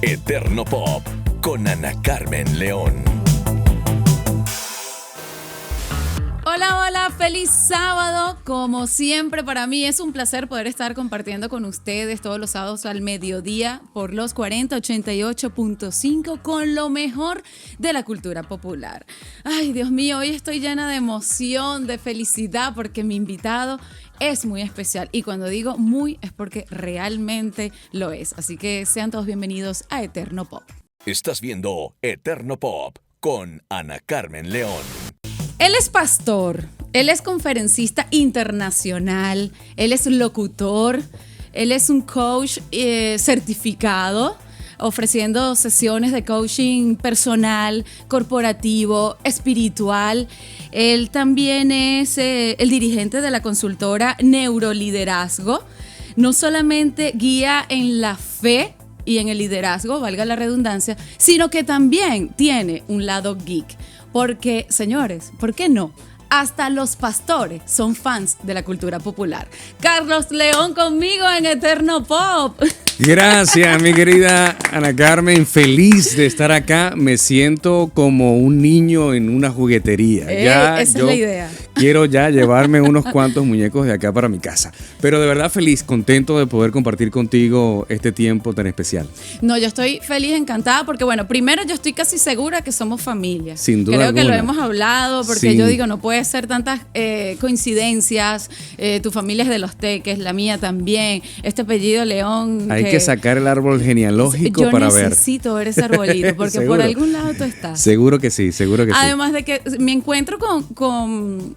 Eterno Pop con Ana Carmen León. Hola, hola, feliz sábado. Como siempre, para mí es un placer poder estar compartiendo con ustedes todos los sábados al mediodía por los 4088.5 con lo mejor de la cultura popular. Ay, Dios mío, hoy estoy llena de emoción, de felicidad, porque mi invitado es muy especial. Y cuando digo muy, es porque realmente lo es. Así que sean todos bienvenidos a Eterno Pop. Estás viendo Eterno Pop con Ana Carmen León. Él es pastor, él es conferencista internacional, él es locutor, él es un coach certificado, ofreciendo sesiones de coaching personal, corporativo, espiritual. Él también es el dirigente de la consultora Neuroliderazgo. No solamente guía en la fe y en el liderazgo, valga la redundancia, sino que también tiene un lado geek. Porque, señores, ¿por qué no? Hasta los pastores son fans de la cultura popular. Carlos León conmigo en Eterno Pop. Gracias, mi querida Ana Carmen. Feliz de estar acá. Me siento como un niño en una juguetería. Esa es la idea. Quiero ya llevarme unos cuantos muñecos de acá para mi casa. Pero de verdad feliz, contento de poder compartir contigo este tiempo tan especial. No, yo estoy feliz, encantada, porque bueno, primero yo estoy casi segura que somos familia. Sin duda Creo alguna. que lo hemos hablado, porque Sí. yo digo, no puede ser tantas coincidencias. Tu familia es de los Teques, la mía también. Este apellido León. Hay que sacar el árbol genealógico para ver. Yo necesito ver ese arbolito, porque Seguro. por algún lado tú estás. Seguro que sí, seguro que sí. Además de que mi encuentro con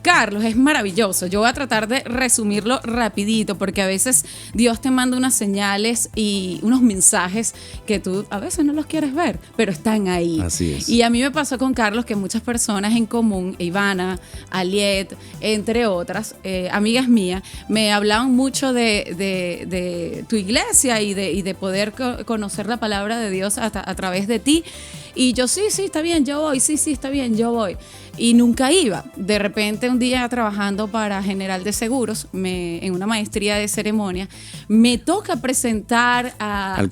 Carlos es maravilloso. Yo voy a tratar de resumirlo rapidito, porque a veces Dios te manda unas señales y unos mensajes que tú a veces no los quieres ver, pero están ahí. Así es. Y a mí me pasó con Carlos que muchas personas en común, Ivana, Aliet, entre otras, amigas mías, me hablaban mucho de tu iglesia y de poder conocer la palabra de Dios a través de ti. Y yo, sí, está bien, yo voy, sí, está bien, yo voy. Y nunca iba. De repente, un día trabajando para General de Seguros, en una maestría de ceremonia, me toca presentar al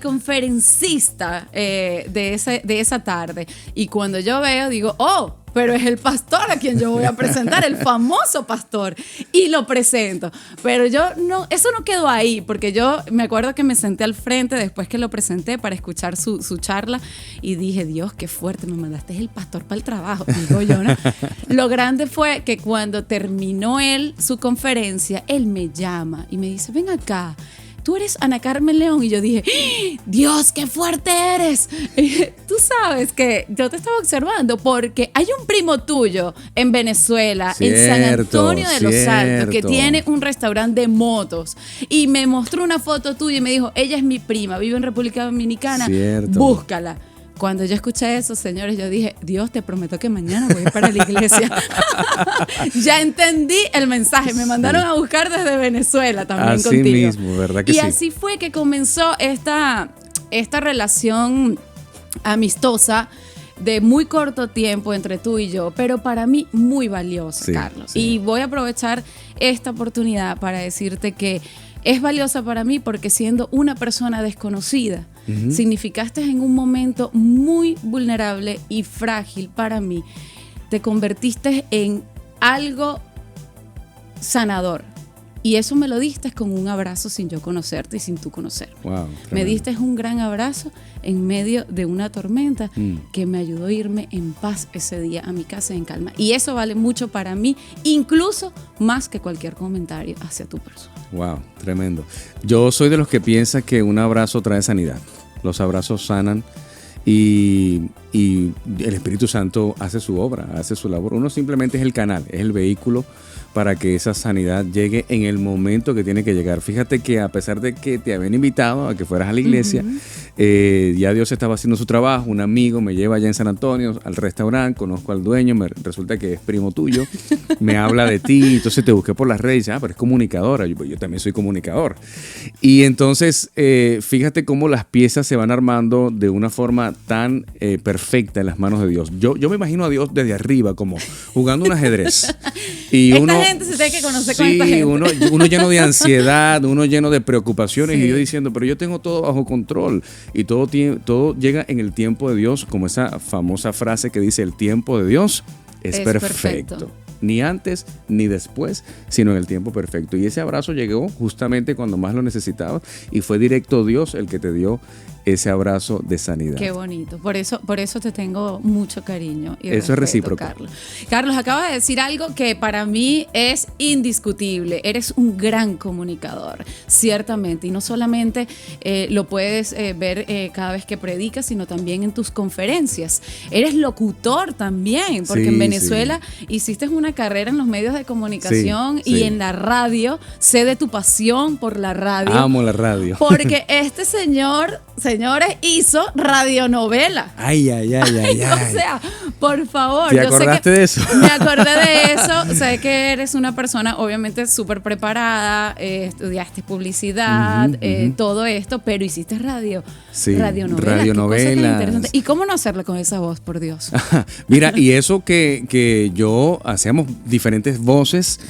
conferencista de esa tarde. Y cuando yo veo, digo, oh, pero es el pastor a quien yo voy a presentar, el famoso pastor, y lo presento. Pero yo no, eso no quedó ahí, porque yo me acuerdo que me senté al frente después que lo presenté para escuchar su charla y dije, Dios, qué fuerte, me mandaste el pastor para el trabajo, digo yo, ¿no? Lo grande fue que cuando terminó él su conferencia, él me llama y me dice, ven acá, tú eres Ana Carmen León. Y yo dije, Dios, qué fuerte eres. Tú sabes que yo te estaba observando porque hay un primo tuyo en Venezuela, en San Antonio de los Altos, que tiene un restaurante de motos. Y me mostró una foto tuya y me dijo, ella es mi prima, vive en República Dominicana, búscala. Cuando yo escuché eso, señores, yo dije, Dios, te prometo que mañana voy para la iglesia. Ya entendí el mensaje. Me mandaron a buscar desde Venezuela también así contigo. Así mismo, ¿verdad que y sí? Y así fue que comenzó esta relación amistosa de muy corto tiempo entre tú y yo, pero para mí muy valiosa, Carlos. Sí. Y voy a aprovechar esta oportunidad para decirte que es valiosa para mí porque siendo una persona desconocida, significaste en un momento muy vulnerable y frágil para mí. Te convertiste en algo sanador. Y eso me lo diste con un abrazo sin yo conocerte y sin tú conocerme. Wow, me diste un gran abrazo en medio de una tormenta que me ayudó a irme en paz ese día a mi casa en calma. Y eso vale mucho para mí, incluso más que cualquier comentario hacia tu persona. Wow, tremendo. Yo soy de los que piensa que un abrazo trae sanidad. Los abrazos sanan y el Espíritu Santo hace su obra, hace su labor. Uno simplemente es el canal, es el vehículo para que esa sanidad llegue en el momento que tiene que llegar. Fíjate que a pesar de que te habían invitado a que fueras a la iglesia, ya Dios estaba haciendo su trabajo. Un amigo me lleva allá en San Antonio al restaurante, conozco al dueño, resulta que es primo tuyo, me habla de ti, entonces te busqué por las redes, pero es comunicadora, yo también soy comunicador. Y entonces, fíjate cómo las piezas se van armando de una forma tan perfecta perfecta en las manos de Dios. Yo me imagino a Dios desde arriba, como jugando un ajedrez. Y esta gente se tiene que conocer con esta gente. Uno lleno de ansiedad, uno lleno de preocupaciones, Sí. y yo diciendo, pero yo tengo todo bajo control. Y todo llega en el tiempo de Dios, como esa famosa frase que dice, el tiempo de Dios es perfecto. Ni antes ni después, sino en el tiempo perfecto. Y ese abrazo llegó justamente cuando más lo necesitabas, y fue directo Dios el que te dio ese abrazo de sanidad. Qué bonito. Por eso te tengo mucho cariño y Eso es respeto, recíproco. Carlos. Carlos, acabas de decir algo que para mí es indiscutible. Eres un gran comunicador, ciertamente. Y no solamente lo puedes ver cada vez que predicas, sino también en tus conferencias. Eres locutor también, porque Sí, en Venezuela hiciste una carrera en los medios de comunicación y en la radio. Sé de tu pasión por la radio. Amo la radio. Porque este señores, hizo radionovela. Ay. O sea, por favor. ¿Te acordaste de eso? Me acordé de eso. Sé que eres una persona obviamente súper preparada, estudiaste publicidad, todo esto, pero hiciste radionovela. Radionovelas. ¿Y cómo no hacerlo con esa voz, por Dios? Mira, y eso que yo hacíamos diferentes voces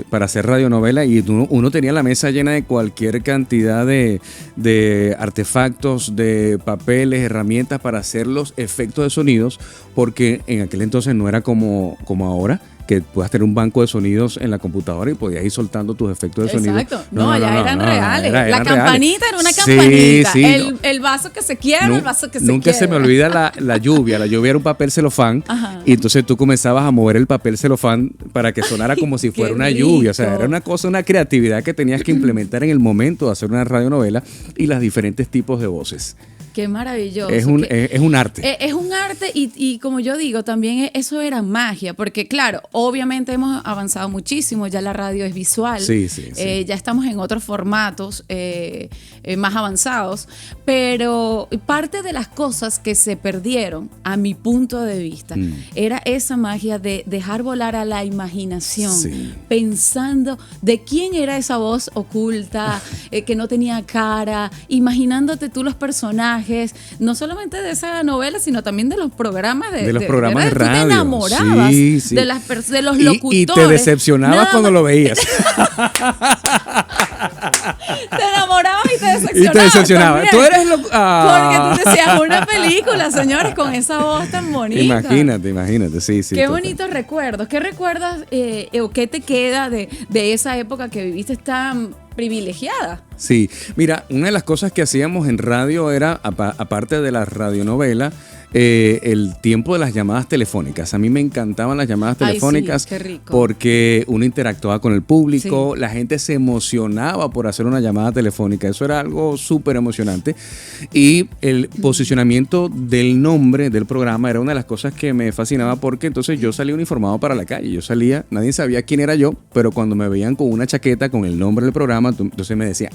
para hacer radionovela, y uno tenía la mesa llena de cualquier cantidad de artefactos, de papeles, herramientas para hacer los efectos de sonidos, porque en aquel entonces no era como ahora, que puedas tener un banco de sonidos en la computadora y podías ir soltando tus efectos de sonido. Exacto. No, allá eran reales. La eran campanita reales. era una Sí, campanita. sí. El vaso que se quiebra, el vaso que se Nunca quiebra. se me olvida la lluvia. La lluvia era un papel celofán. Ajá. Y entonces tú comenzabas a mover el papel celofán para que sonara como si fuera qué una lluvia. O sea, rico. era una cosa, una creatividad que tenías que implementar en el momento de hacer una radionovela, y los diferentes tipos de voces. Qué maravilloso. Es un arte. Es un arte y como yo digo, también eso era magia, porque claro, obviamente hemos avanzado muchísimo, ya la radio es visual, Sí. ya estamos en otros formatos más avanzados, pero parte de las cosas que se perdieron, a mi punto de vista, era esa magia de dejar volar a la imaginación, Sí. pensando de quién era esa voz oculta, que no tenía cara, imaginándote tú los personajes, no solamente de esa novela, sino también de los programas de programas de radio. Tú te enamorabas Sí. de los locutores. Y te decepcionabas Nada cuando más. lo veías. Te enamorabas y te decepcionabas. Y te decepcionabas. también. Tú eres Porque tú decías una película, señores, con esa voz tan bonita. Imagínate, sí. Qué total. bonitos recuerdos. ¿Qué recuerdas o qué te queda de esa época que viviste tan privilegiada? Sí, mira, una de las cosas que hacíamos en radio era, aparte de la radionovela, el tiempo de las llamadas telefónicas. A mí me encantaban las llamadas Ay, telefónicas, sí, qué rico. porque uno interactuaba con el público, Sí. la gente se emocionaba por hacer una llamada telefónica. Eso era algo súper emocionante. Y el posicionamiento del nombre del programa era una de las cosas que me fascinaba, porque entonces yo salía uniformado para la calle. Yo salía, nadie sabía quién era yo, pero cuando me veían con una chaqueta con el nombre del programa, entonces me decía,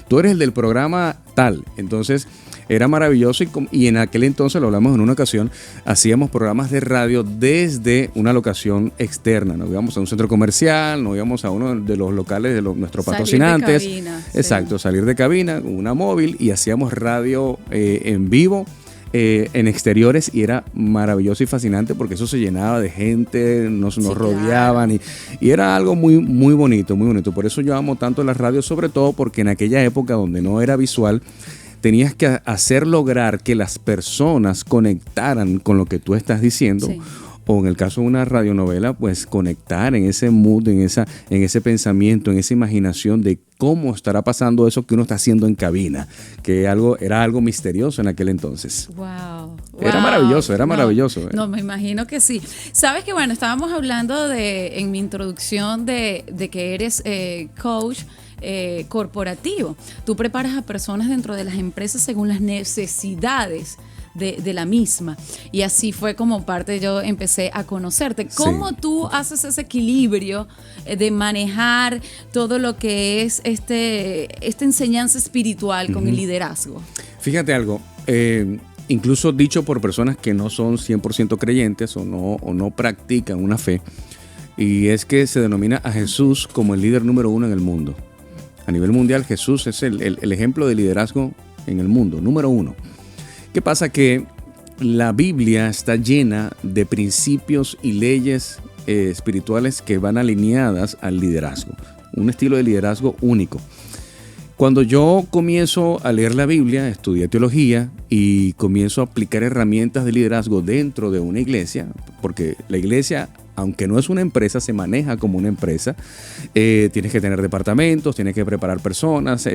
tú eres el del programa tal. Entonces era maravilloso, y en aquel entonces, lo hablamos en una ocasión, hacíamos programas de radio desde una locación externa. Nos íbamos a un centro comercial, nos íbamos a uno de los locales de nuestros Salir de patrocinantes. cabina, Exacto, salir de cabina, una móvil, y hacíamos radio en vivo. En exteriores, y era maravilloso y fascinante, porque eso se llenaba de gente, nos claro. rodeaban, y era algo muy, muy bonito, muy bonito. Por eso yo amo tanto las radios, sobre todo porque en aquella época donde no era visual, tenías que hacer lograr que las personas conectaran con lo que tú estás diciendo. Sí. O en el caso de una radionovela, pues conectar en ese mood, en ese pensamiento, en esa imaginación de cómo estará pasando eso que uno está haciendo en cabina, que era algo misterioso en aquel entonces. Wow. Era maravilloso, era maravilloso. No, me imagino que sí. Sabes que, bueno, estábamos hablando en mi introducción de que eres coach corporativo. Tú preparas a personas dentro de las empresas según las necesidades de la misma, y así fue como yo empecé a conocerte. ¿Cómo Sí. tú haces ese equilibrio de manejar todo lo que es esta enseñanza espiritual con el liderazgo? Fíjate algo, incluso dicho por personas que no son 100% creyentes o no practican una fe, y es que se denomina a Jesús como el líder número 1 en el mundo. A nivel mundial, Jesús es el ejemplo de liderazgo en el mundo, número 1. ¿Qué pasa? Que la Biblia está llena de principios y leyes espirituales que van alineadas al liderazgo, un estilo de liderazgo único. Cuando yo comienzo a leer la Biblia, estudié teología y comienzo a aplicar herramientas de liderazgo dentro de una iglesia, porque la iglesia, aunque no es una empresa, se maneja como una empresa. Tienes que tener departamentos, tienes que preparar personas,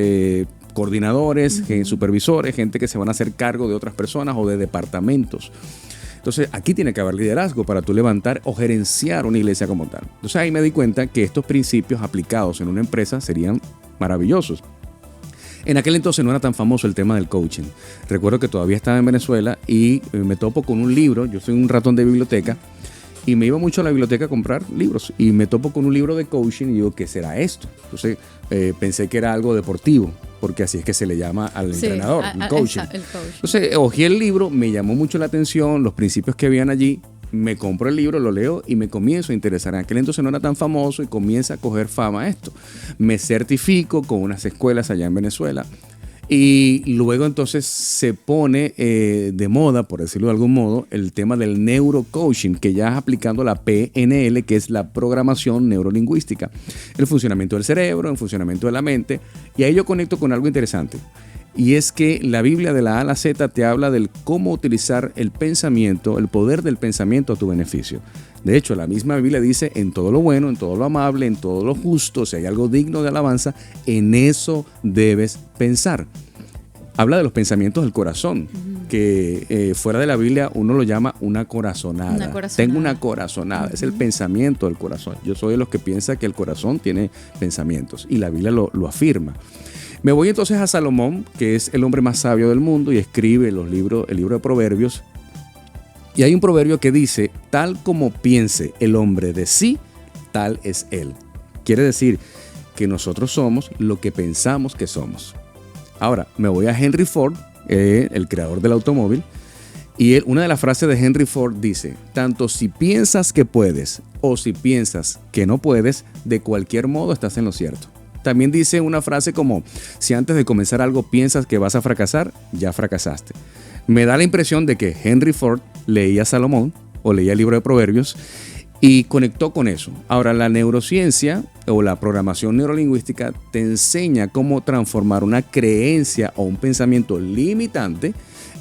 coordinadores, supervisores, gente que se van a hacer cargo de otras personas o de departamentos. Entonces, aquí tiene que haber liderazgo para tú levantar o gerenciar una iglesia como tal. Entonces, ahí me di cuenta que estos principios aplicados en una empresa serían maravillosos. En aquel entonces no era tan famoso el tema del coaching. Recuerdo que todavía estaba en Venezuela y me topo con un libro. Yo soy un ratón de biblioteca y me iba mucho a la biblioteca a comprar libros y me topo con un libro de coaching y digo, ¿qué será esto? Entonces pensé que era algo deportivo, porque así es que se le llama al entrenador, el coaching. Entonces ojeé el libro, me llamó mucho la atención los principios que habían allí. Me compro el libro, lo leo y me comienzo a interesar. En aquel entonces no era tan famoso y comienza a coger fama esto. Me certifico con unas escuelas allá en Venezuela y luego entonces se pone de moda, por decirlo de algún modo, el tema del neurocoaching, que ya es aplicando la PNL, que es la programación neurolingüística, el funcionamiento del cerebro, el funcionamiento de la mente. Y ahí yo conecto con algo interesante. Y es que la Biblia de la A a la Z te habla del cómo utilizar el pensamiento, el poder del pensamiento a tu beneficio. De hecho, la misma Biblia dice, en todo lo bueno, en todo lo amable, en todo lo justo, si hay algo digno de alabanza, en eso debes pensar. Habla de los pensamientos del corazón, que fuera de la Biblia uno lo llama una corazonada. Tengo una corazonada, es el pensamiento del corazón. Yo soy de los que piensa que el corazón tiene pensamientos y la Biblia lo afirma. Me voy entonces a Salomón, que es el hombre más sabio del mundo y escribe el libro de Proverbios. Y hay un proverbio que dice, tal como piense el hombre de sí, tal es él. Quiere decir que nosotros somos lo que pensamos que somos. Ahora, me voy a Henry Ford, el creador del automóvil, y una de las frases de Henry Ford dice, tanto si piensas que puedes o si piensas que no puedes, de cualquier modo estás en lo cierto. También dice una frase como, si antes de comenzar algo piensas que vas a fracasar, ya fracasaste. Me da la impresión de que Henry Ford leía Salomón o leía el libro de Proverbios y conectó con eso. Ahora, la neurociencia o la programación neurolingüística te enseña cómo transformar una creencia o un pensamiento limitante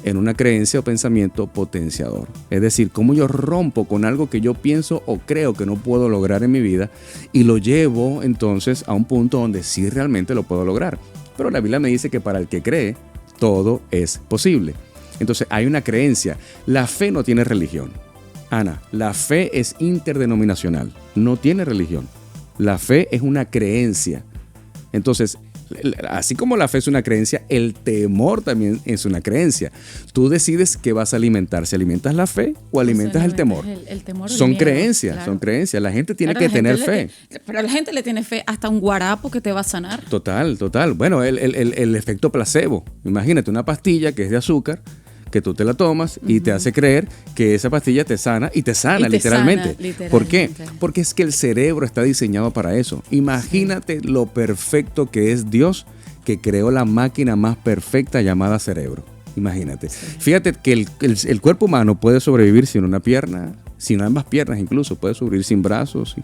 en una creencia o pensamiento potenciador. Es decir, cómo yo rompo con algo que yo pienso o creo que no puedo lograr en mi vida y lo llevo entonces a un punto donde sí realmente lo puedo lograr. Pero la Biblia me dice que para el que cree, todo es posible. Entonces hay una creencia. La fe no tiene religión. Ana, la fe es interdenominacional, no tiene religión. La fe es una creencia. Entonces, así como la fe es una creencia, el temor también es una creencia. Tú decides qué vas a alimentar, si alimentas la fe o alimentas el temor. El temor son miedo, creencias, claro. Son creencias. La gente tiene que tener fe. Pero la gente le tiene fe hasta un guarapo que te va a sanar. Total. Bueno, el efecto placebo. Imagínate una pastilla que es de azúcar, que tú te la tomas y te hace creer que esa pastilla te sana y te sana literalmente. ¿Por qué? Porque es que el cerebro está diseñado para eso. Imagínate lo perfecto que es Dios, que creó la máquina más perfecta llamada cerebro. Imagínate. Fíjate que el cuerpo humano puede sobrevivir sin una pierna, sin ambas piernas incluso, puede sobrevivir sin brazos.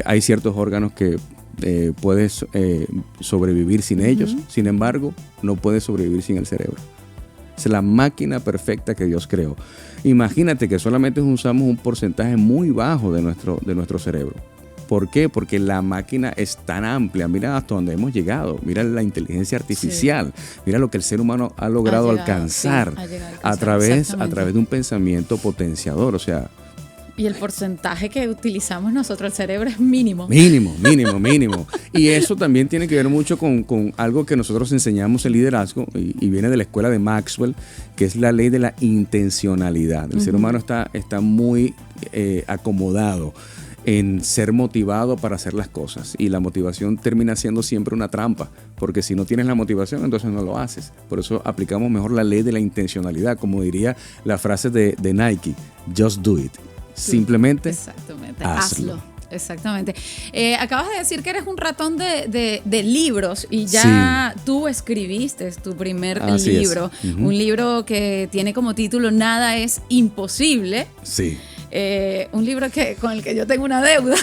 Hay ciertos órganos que puedes sobrevivir sin ellos, sin embargo, no puedes sobrevivir sin el cerebro. Es la máquina perfecta que Dios creó. Imagínate que solamente usamos un porcentaje muy bajo de nuestro cerebro. ¿Por qué? Porque la máquina es tan amplia. Mira hasta dónde hemos llegado. Mira la inteligencia artificial. Sí. Mira lo que el ser humano ha logrado alcanzar a través de un pensamiento potenciador. O sea, y el porcentaje que utilizamos nosotros, el cerebro, es mínimo. Mínimo. Y eso también tiene que ver mucho con algo que nosotros enseñamos en liderazgo y viene de la escuela de Maxwell, que es la ley de la intencionalidad. El ser humano está muy acomodado en ser motivado para hacer las cosas, y la motivación termina siendo siempre una trampa, porque si no tienes la motivación, entonces no lo haces. Por eso aplicamos mejor la ley de la intencionalidad, como diría la frase de Nike, just do it. Simplemente hazlo. Exactamente. Acabas de decir que eres un ratón de libros y ya tú escribiste tu primer libro. Un libro que tiene como título Nada es imposible. Sí. Un libro con el que yo tengo una deuda.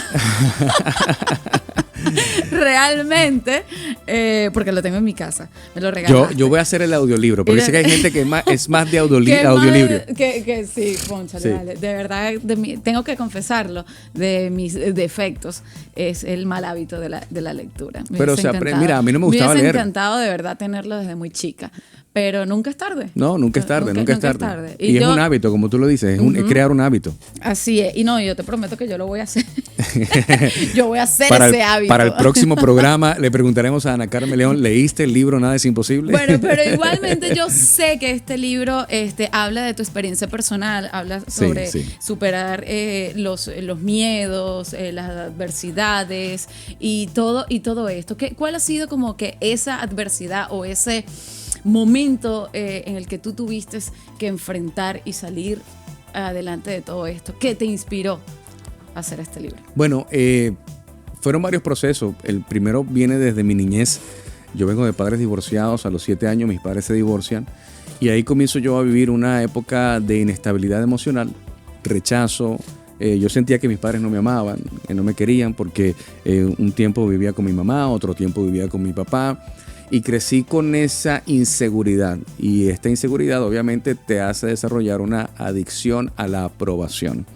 Realmente, porque lo tengo en mi casa. Me lo regalaste. Yo voy a hacer el audiolibro, porque sé que hay gente que es más de audiolibro. Que sí, cónchale, vale. De verdad, tengo que confesarlo, de mis defectos, es el mal hábito de la lectura. Pero mira, a mí no me gustaba leer. Me hubiese encantado de verdad tenerlo desde muy chica. Pero nunca es tarde. No, nunca es tarde. Y es un hábito, como tú lo dices, es crear un hábito. Así es. Y no, yo te prometo que yo lo voy a hacer. Yo voy a hacer ese hábito. Para el próximo programa le preguntaremos a Ana Carmen León, ¿leíste el libro Nada es imposible? Bueno, pero igualmente yo sé que este libro habla de tu experiencia personal, habla sobre superar los miedos, las adversidades y todo esto. ¿Cuál ha sido como que esa adversidad o ese momento en el que tú tuviste que enfrentar y salir adelante de todo esto? ¿Qué te inspiró a hacer este libro? Bueno, fueron varios procesos. El primero viene desde mi niñez. Yo vengo de padres divorciados. A los 7 años mis padres se divorcian y ahí comienzo yo a vivir una época de inestabilidad emocional, rechazo. Yo sentía que mis padres no me amaban, que no me querían porque un tiempo vivía con mi mamá, otro tiempo vivía con mi papá. Y crecí con esa inseguridad y esta inseguridad obviamente te hace desarrollar una adicción a la aprobación.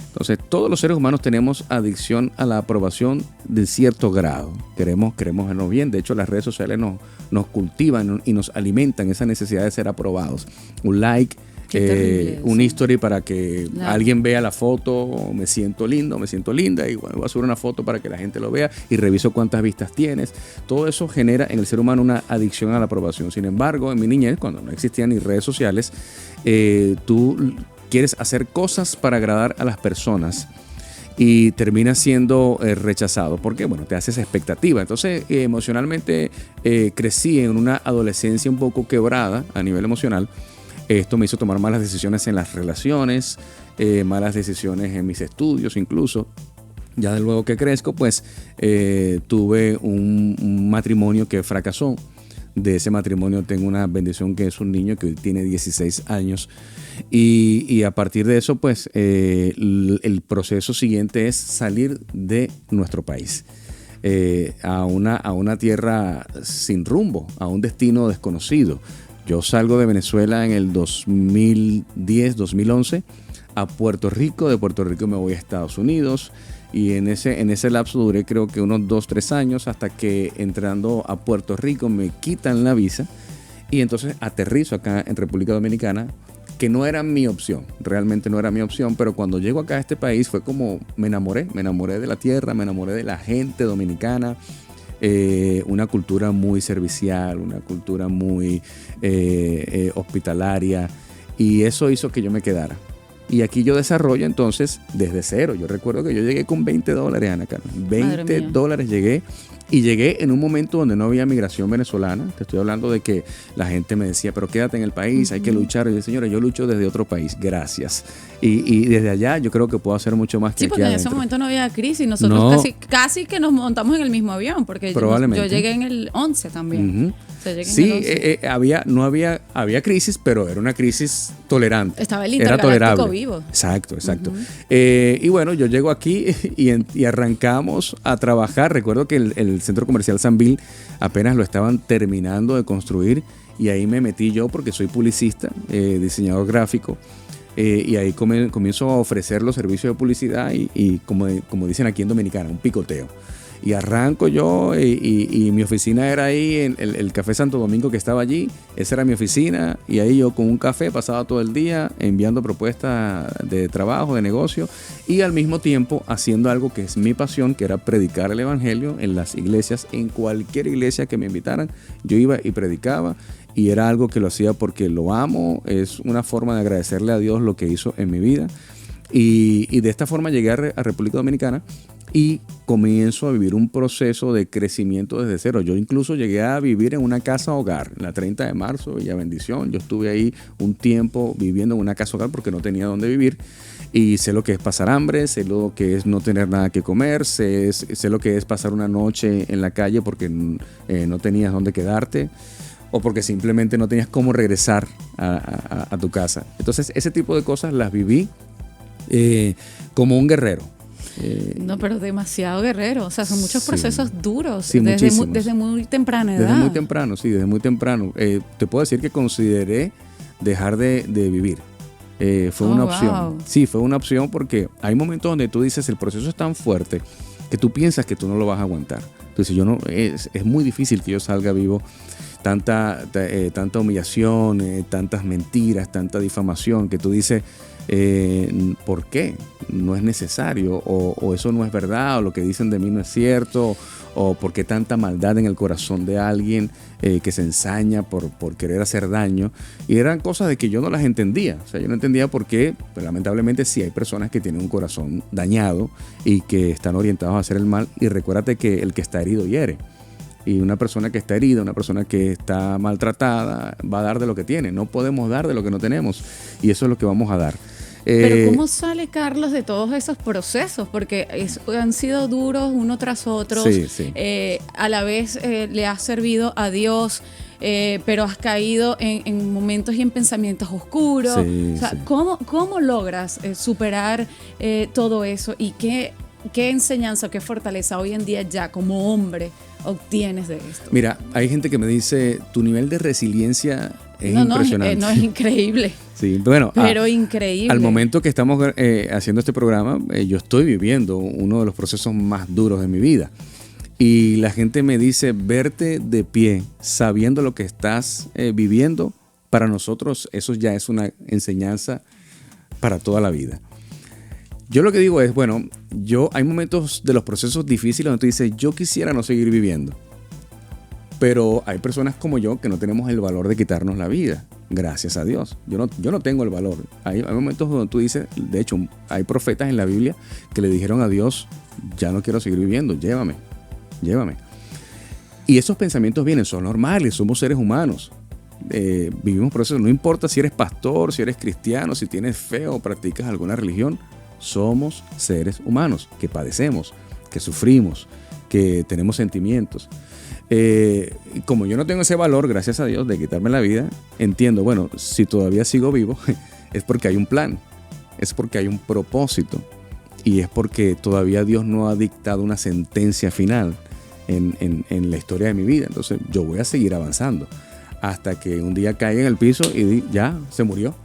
Entonces todos los seres humanos tenemos adicción a la aprobación de cierto grado. Queremos vernos bien. De hecho las redes sociales nos cultivan y nos alimentan esa necesidad de ser aprobados. Un like, un history para que alguien vea la foto, me siento lindo, me siento linda y bueno, voy a subir una foto para que la gente lo vea y reviso cuántas vistas tienes. Todo eso genera en el ser humano una adicción a la aprobación. Sin embargo, en mi niñez, cuando no existían ni redes sociales, tú quieres hacer cosas para agradar a las personas y terminas siendo rechazado porque, bueno, te haces expectativa. Entonces, emocionalmente crecí en una adolescencia un poco quebrada a nivel emocional. Esto me hizo tomar malas decisiones en las relaciones, malas decisiones en mis estudios incluso. Ya de luego que crezco, pues tuve un matrimonio que fracasó. De ese matrimonio tengo una bendición que es un niño que hoy tiene 16 años. Y a partir de eso, pues el proceso siguiente es salir de nuestro país. A una tierra sin rumbo, a un destino desconocido. Yo salgo de Venezuela en el 2010, 2011 a Puerto Rico. De Puerto Rico me voy a Estados Unidos y en ese lapso duré creo que unos 2-3 años hasta que entrando a Puerto Rico me quitan la visa y entonces aterrizo acá en República Dominicana, que no era mi opción, realmente no era mi opción, pero cuando llego acá a este país fue como me enamoré de la tierra, me enamoré de la gente dominicana. Una cultura muy servicial, una cultura muy hospitalaria y eso hizo que yo me quedara. Y aquí yo desarrollo entonces desde cero. Yo recuerdo que yo llegué con $20, Ana Carmen. $20 llegué. Y llegué en un momento donde no había migración venezolana. Te estoy hablando de que la gente me decía, pero quédate en el país, hay que luchar. Y yo, señora, yo lucho desde otro país, gracias. Y desde allá yo creo que puedo hacer mucho más que aquí porque en ese momento no había crisis. Nosotros casi que nos montamos en el mismo avión, porque yo llegué en el 11 también. Sí, había crisis, pero era una crisis tolerante. Estaba el intergaláctico vivo. Exacto. Y bueno, yo llego aquí y arrancamos a trabajar. Recuerdo que el centro comercial Sanvil apenas lo estaban terminando de construir y ahí me metí yo porque soy publicista, diseñador gráfico. Y ahí comienzo a ofrecer los servicios de publicidad y como dicen aquí en Dominicana, un picoteo. Y arranco yo y mi oficina era ahí en el Café Santo Domingo que estaba allí. Esa era mi oficina y ahí yo con un café pasaba todo el día enviando propuestas de trabajo, de negocio y al mismo tiempo haciendo algo que es mi pasión, que era predicar el evangelio en las iglesias, en cualquier iglesia que me invitaran. Yo iba y predicaba y era algo que lo hacía porque lo amo, es una forma de agradecerle a Dios lo que hizo en mi vida. Y de esta forma llegué a República Dominicana y comienzo a vivir un proceso de crecimiento desde cero. Yo incluso llegué a vivir en una casa hogar, en la 30 de marzo, Villa Bendición. Yo estuve ahí un tiempo viviendo en una casa hogar porque no tenía dónde vivir. Y sé lo que es pasar hambre, sé lo que es no tener nada que comer, sé lo que es pasar una noche en la calle porque no tenías dónde quedarte o porque simplemente no tenías cómo regresar a tu casa. Entonces, ese tipo de cosas las viví como un guerrero. No, pero demasiado guerrero. O sea, son muchos procesos duros Sí, desde muy temprana edad. Desde muy temprano, sí, desde muy temprano. Te puedo decir que consideré dejar de vivir. Fue una opción. Wow. Sí, fue una opción porque hay momentos donde tú dices el proceso es tan fuerte que tú piensas que tú no lo vas a aguantar. Entonces es muy difícil que yo salga vivo. Tanta humillación, tantas mentiras, tanta difamación que tú dices, ¿por qué? No es necesario, o eso no es verdad, o lo que dicen de mí no es cierto, o por qué tanta maldad en el corazón de alguien que se ensaña por querer hacer daño. Y eran cosas de que yo no las entendía. O sea, yo no entendía por qué, pero lamentablemente sí hay personas que tienen un corazón dañado y que están orientados a hacer el mal. Y recuérdate que el que está herido hiere. Y una persona que está herida, una persona que está maltratada, va a dar de lo que tiene. No podemos dar de lo que no tenemos. Y eso es lo que vamos a dar. Pero ¿cómo sale Carlos de todos esos procesos? Porque han sido duros uno tras otro. Sí, sí. A la vez le has servido a Dios, pero has caído en momentos y en pensamientos oscuros. Sí, o sea, sí. ¿cómo logras superar todo eso? ¿Y qué enseñanza, qué fortaleza hoy en día ya como hombre obtienes de esto? Mira, hay gente que me dice, tu nivel de resiliencia es impresionante. No, es increíble. Sí, bueno, Pero increíble. Al momento que estamos haciendo este programa, yo estoy viviendo uno de los procesos más duros de mi vida. Y la gente me dice, verte de pie, sabiendo lo que estás viviendo, para nosotros eso ya es una enseñanza para toda la vida. Yo lo que digo es, bueno, hay momentos de los procesos difíciles donde tú dices, yo quisiera no seguir viviendo. Pero hay personas como yo que no tenemos el valor de quitarnos la vida, gracias a Dios. Yo no tengo el valor. Hay momentos donde tú dices, de hecho, hay profetas en la Biblia que le dijeron a Dios, ya no quiero seguir viviendo, llévame. Y esos pensamientos vienen, son normales, somos seres humanos. Vivimos procesos, no importa si eres pastor, si eres cristiano, si tienes fe o practicas alguna religión, somos seres humanos que padecemos, que sufrimos, que tenemos sentimientos. Como yo no tengo ese valor, gracias a Dios, de quitarme la vida, entiendo, bueno, si todavía sigo vivo, es porque hay un plan, es porque hay un propósito y es porque todavía Dios no ha dictado una sentencia final en la historia de mi vida. Entonces yo voy a seguir avanzando hasta que un día caiga en el piso y ya se murió.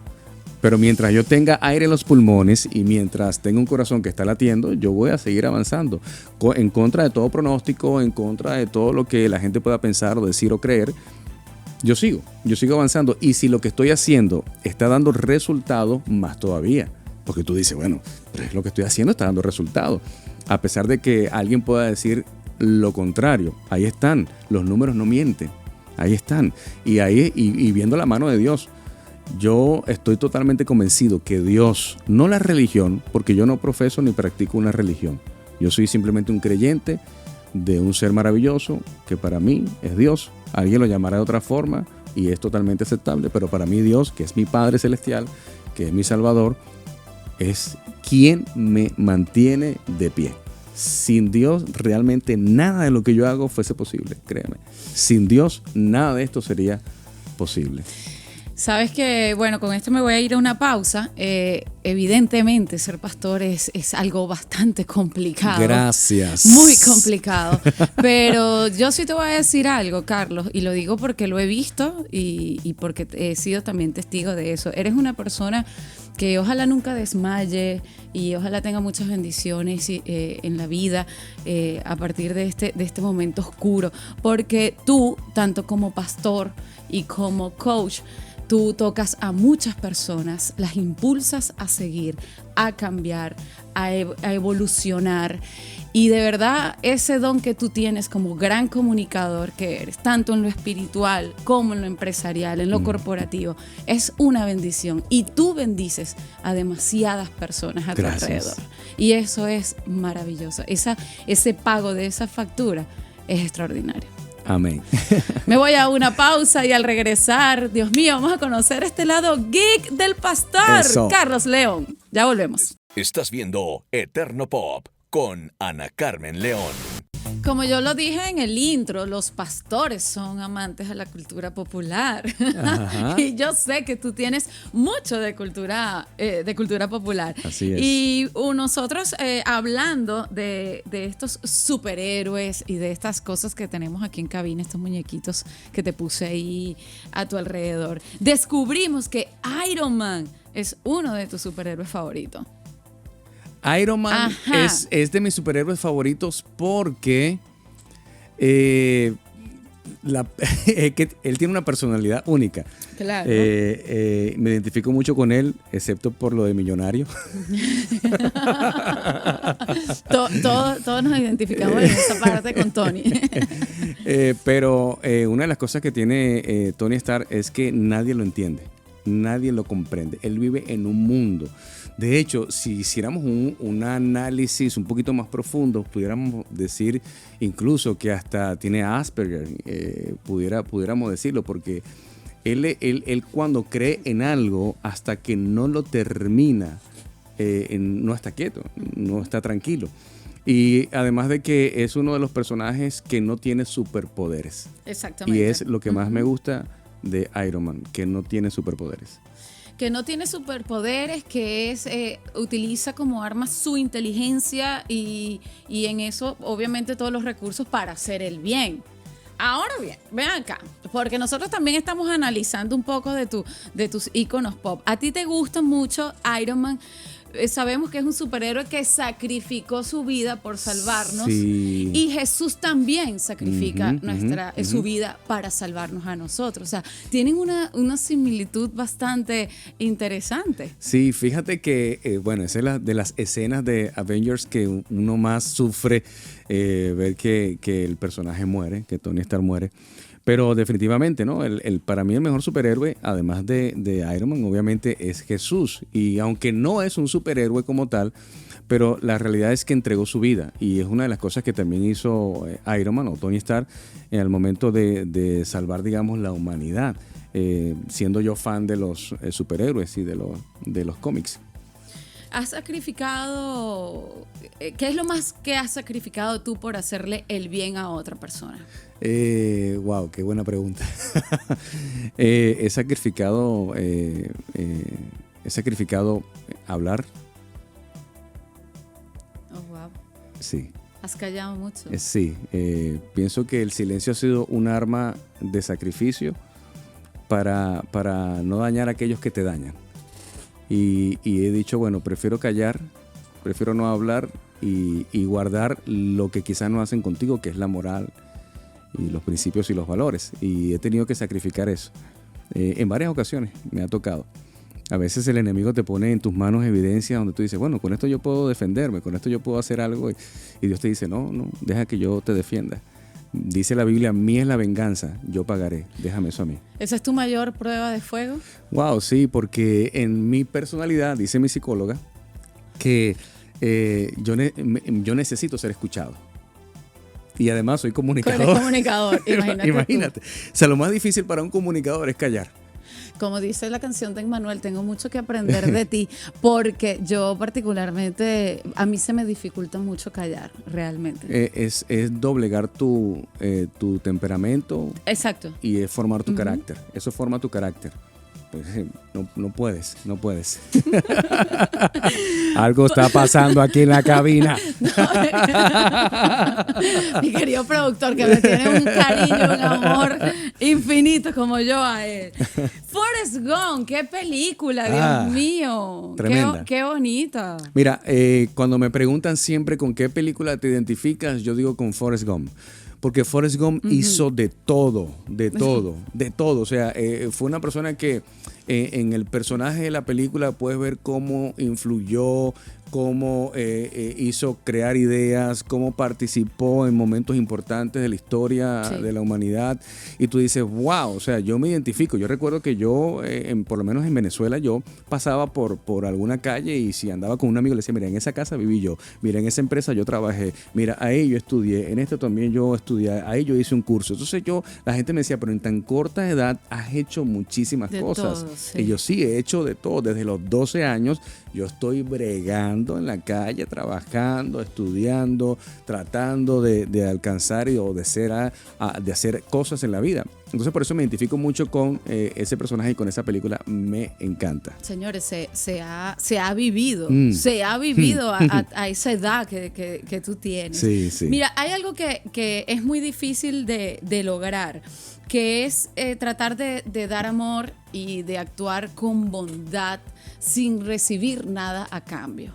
Pero mientras yo tenga aire en los pulmones y mientras tenga un corazón que está latiendo, yo voy a seguir avanzando. En contra de todo pronóstico, en contra de todo lo que la gente pueda pensar o decir o creer, yo sigo avanzando. Y si lo que estoy haciendo está dando resultado, más todavía. Porque tú dices, bueno, pero lo que estoy haciendo está dando resultado. A pesar de que alguien pueda decir lo contrario, ahí están, los números no mienten, ahí están. Y viendo la mano de Dios. Yo estoy totalmente convencido que Dios, no la religión, porque yo no profeso ni practico una religión. Yo soy simplemente un creyente de un ser maravilloso que para mí es Dios. Alguien lo llamará de otra forma y es totalmente aceptable, pero para mí Dios, que es mi Padre Celestial, que es mi Salvador, es quien me mantiene de pie. Sin Dios realmente nada de lo que yo hago fuese posible, créeme. Sin Dios nada de esto sería posible. Sabes que, bueno, con esto me voy a ir a una pausa. Evidentemente, ser pastor es algo bastante complicado. Gracias. Muy complicado. Pero yo sí te voy a decir algo, Carlos, y lo digo porque lo he visto y porque he sido también testigo de eso. Eres una persona que ojalá nunca desmaye y ojalá tenga muchas bendiciones en la vida a partir de este momento oscuro. Porque tú, tanto como pastor y como coach, tú tocas a muchas personas, las impulsas a seguir, a cambiar, a evolucionar. Y de verdad, ese don que tú tienes como gran comunicador que eres, tanto en lo espiritual como en lo empresarial, en lo corporativo, es una bendición. Y tú bendices a demasiadas personas a tu alrededor. Y eso es maravilloso. Ese pago de esa factura es extraordinario. Amén. Me voy a una pausa y al regresar, Dios mío, vamos a conocer este lado geek del pastor, Eso. Carlos León. Ya volvemos. Estás viendo Eterno Pop con Ana Carmen León. Como yo lo dije en el intro, los pastores son amantes a la cultura popular. Y yo sé que tú tienes mucho de cultura popular. Así es. Y nosotros hablando de estos superhéroes y de estas cosas que tenemos aquí en cabina, estos muñequitos que te puse ahí a tu alrededor, descubrimos que Iron Man es uno de tus superhéroes favoritos. Iron Man es de mis superhéroes favoritos porque que él tiene una personalidad única. Claro. Me identifico mucho con él, excepto por lo de millonario. Todos nos identificamos en esa parte con Tony. Pero una de las cosas que tiene Tony Stark es que nadie lo entiende, nadie lo comprende. Él vive en un mundo. De hecho, si hiciéramos un análisis un poquito más profundo, pudiéramos decir incluso que hasta tiene Asperger, pudiéramos decirlo, porque él cuando cree en algo, hasta que no lo termina, no está quieto, no está tranquilo. Y además de que es uno de los personajes que no tiene superpoderes. Exactamente. Y es lo que más me gusta de Iron Man, que no tiene superpoderes. Que no tiene superpoderes, que utiliza como arma su inteligencia y en eso obviamente todos los recursos para hacer el bien. Ahora bien, ven acá, porque nosotros también estamos analizando un poco de tus íconos pop. ¿A ti te gusta mucho Iron Man? Sabemos que es un superhéroe que sacrificó su vida por salvarnos. Sí. Y Jesús también sacrifica su vida para salvarnos a nosotros. O sea, tienen una similitud bastante interesante. Sí, fíjate que, bueno, esa es de las escenas de Avengers que uno más sufre ver que el personaje muere, que Tony Stark muere. Pero definitivamente, ¿no? Para mí el mejor superhéroe, además de Iron Man, obviamente es Jesús. Y aunque no es un superhéroe como tal, pero la realidad es que entregó su vida. Y es una de las cosas que también hizo Iron Man o Tony Stark en el momento de salvar, digamos, la humanidad. Siendo yo fan de los superhéroes y de los cómics. ¿Has sacrificado? ¿Qué es lo más que has sacrificado tú por hacerle el bien a otra persona? Wow, qué buena pregunta. He sacrificado hablar. Oh, wow. Sí. Has callado mucho. Sí. Pienso que el silencio ha sido un arma de sacrificio para no dañar a aquellos que te dañan. Y he dicho, bueno, prefiero callar, prefiero no hablar y guardar lo que quizás no hacen contigo, que es la moral y los principios y los valores. Y he tenido que sacrificar eso. En varias ocasiones me ha tocado. A veces el enemigo te pone en tus manos evidencia donde tú dices, bueno, con esto yo puedo defenderme, con esto yo puedo hacer algo. Y Dios te dice, no, deja que yo te defienda. Dice la Biblia, mía es la venganza, yo pagaré, déjame eso a mí. ¿Esa es tu mayor prueba de fuego? Wow, sí, porque en mi personalidad, dice mi psicóloga, que yo necesito ser escuchado. Y además soy comunicador. Eres comunicador, imagínate. O sea, lo más difícil para un comunicador es callar. Como dice la canción de Emmanuel, tengo mucho que aprender de ti, porque yo particularmente, a mí se me dificulta mucho callar, realmente. Es doblegar tu temperamento. Exacto. Y es formar tu carácter. Eso forma tu carácter. Pues, no puedes. Algo está pasando aquí en la cabina. Mi querido productor, que me tiene un cariño, un amor infinito como yo a él. Forrest Gump, qué película, Dios mío. Tremenda. Qué bonita. Mira, cuando me preguntan siempre con qué película te identificas, yo digo con Forrest Gump. Porque Forrest Gump hizo de todo. O sea, fue una persona que en el personaje de la película puedes ver cómo influyó, cómo hizo crear ideas, cómo participó en momentos importantes de la historia de la humanidad. Y tú dices, wow, o sea, yo me identifico. Yo recuerdo que yo, por lo menos en Venezuela, yo pasaba por alguna calle y si andaba con un amigo le decía, mira, en esa casa viví yo, mira, en esa empresa yo trabajé, mira, ahí yo estudié, en este también yo estudié, ahí yo hice un curso. Entonces la gente me decía, pero en tan corta edad has hecho muchísimas cosas. Todo, sí. Y yo sí he hecho de todo. Desde los 12 años yo estoy bregando en la calle, trabajando, estudiando, tratando de alcanzar o de hacer cosas en la vida. Entonces por eso me identifico mucho con ese personaje y con esa película. Me encanta. Señores, se ha vivido, se ha vivido a esa edad que tú tienes. Sí, sí. Mira, hay algo que es muy difícil de lograr, que es tratar de dar amor y de actuar con bondad sin recibir nada a cambio.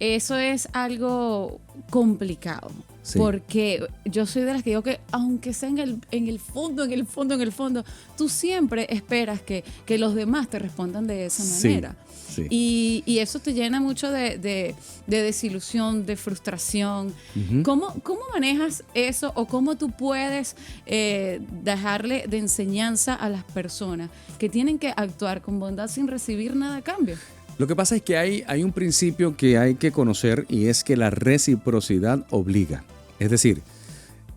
Eso es algo complicado. Sí. Porque yo soy de las que digo que aunque sea en el fondo, tú siempre esperas que los demás te respondan de esa manera. Sí. Y eso te llena mucho de desilusión, de frustración. Uh-huh. ¿Cómo manejas eso o cómo tú puedes dejarle de enseñanza a las personas que tienen que actuar con bondad sin recibir nada a cambio? Lo que pasa es que hay un principio que hay que conocer y es que la reciprocidad obliga. Es decir,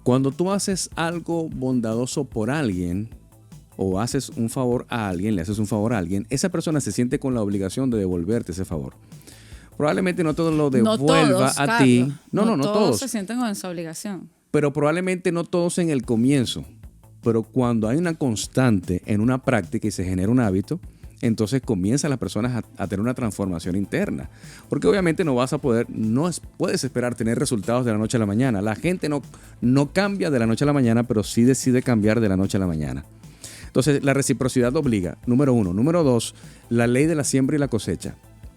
cuando tú haces algo bondadoso por alguien o haces un favor a alguien, le haces un favor a alguien, esa persona se siente con la obligación de devolverte ese favor. Probablemente no todo lo devuelva a ti. No todos se sienten con esa obligación. Pero probablemente no todos en el comienzo. Pero cuando hay una constante en una práctica y se genera un hábito, entonces comienzan las personas a tener una transformación interna. Porque obviamente no puedes esperar tener resultados de la noche a la mañana. La gente no cambia de la noche a la mañana, pero sí decide cambiar de la noche a la mañana. Entonces la reciprocidad obliga, número 1. Número 2, la ley de la siembra y la cosecha.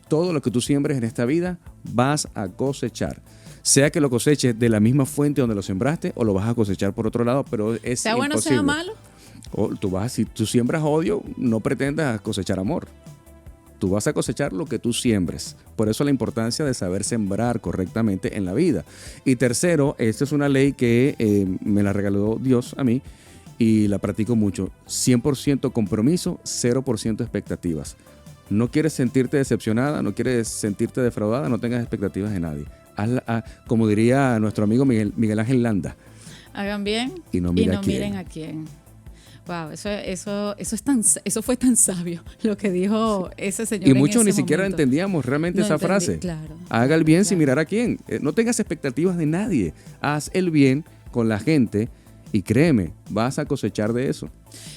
Todo lo que tú siembres en esta vida vas a cosechar. Sea que lo coseches de la misma fuente donde lo sembraste o lo vas a cosechar por otro lado, pero es sea bueno, imposible. sea malo. Si tú siembras odio, no pretendas cosechar amor. Tú vas a cosechar lo que tú siembres. Por eso la importancia de saber sembrar correctamente en la vida. Y tercero, esta es una ley que me la regaló Dios a mí y la practico mucho. 100% compromiso, 0% expectativas. No quieres sentirte decepcionada, no quieres sentirte defraudada, no tengas expectativas de nadie. Como diría nuestro amigo Miguel Ángel Landa. Hagan bien y no miren a quién. Wow, eso fue tan sabio lo que dijo ese señor. Y muchos ni siquiera entendíamos realmente esa frase. Claro. Haga el bien sin mirar a quién. No tengas expectativas de nadie. Haz el bien con la gente y créeme, vas a cosechar de eso.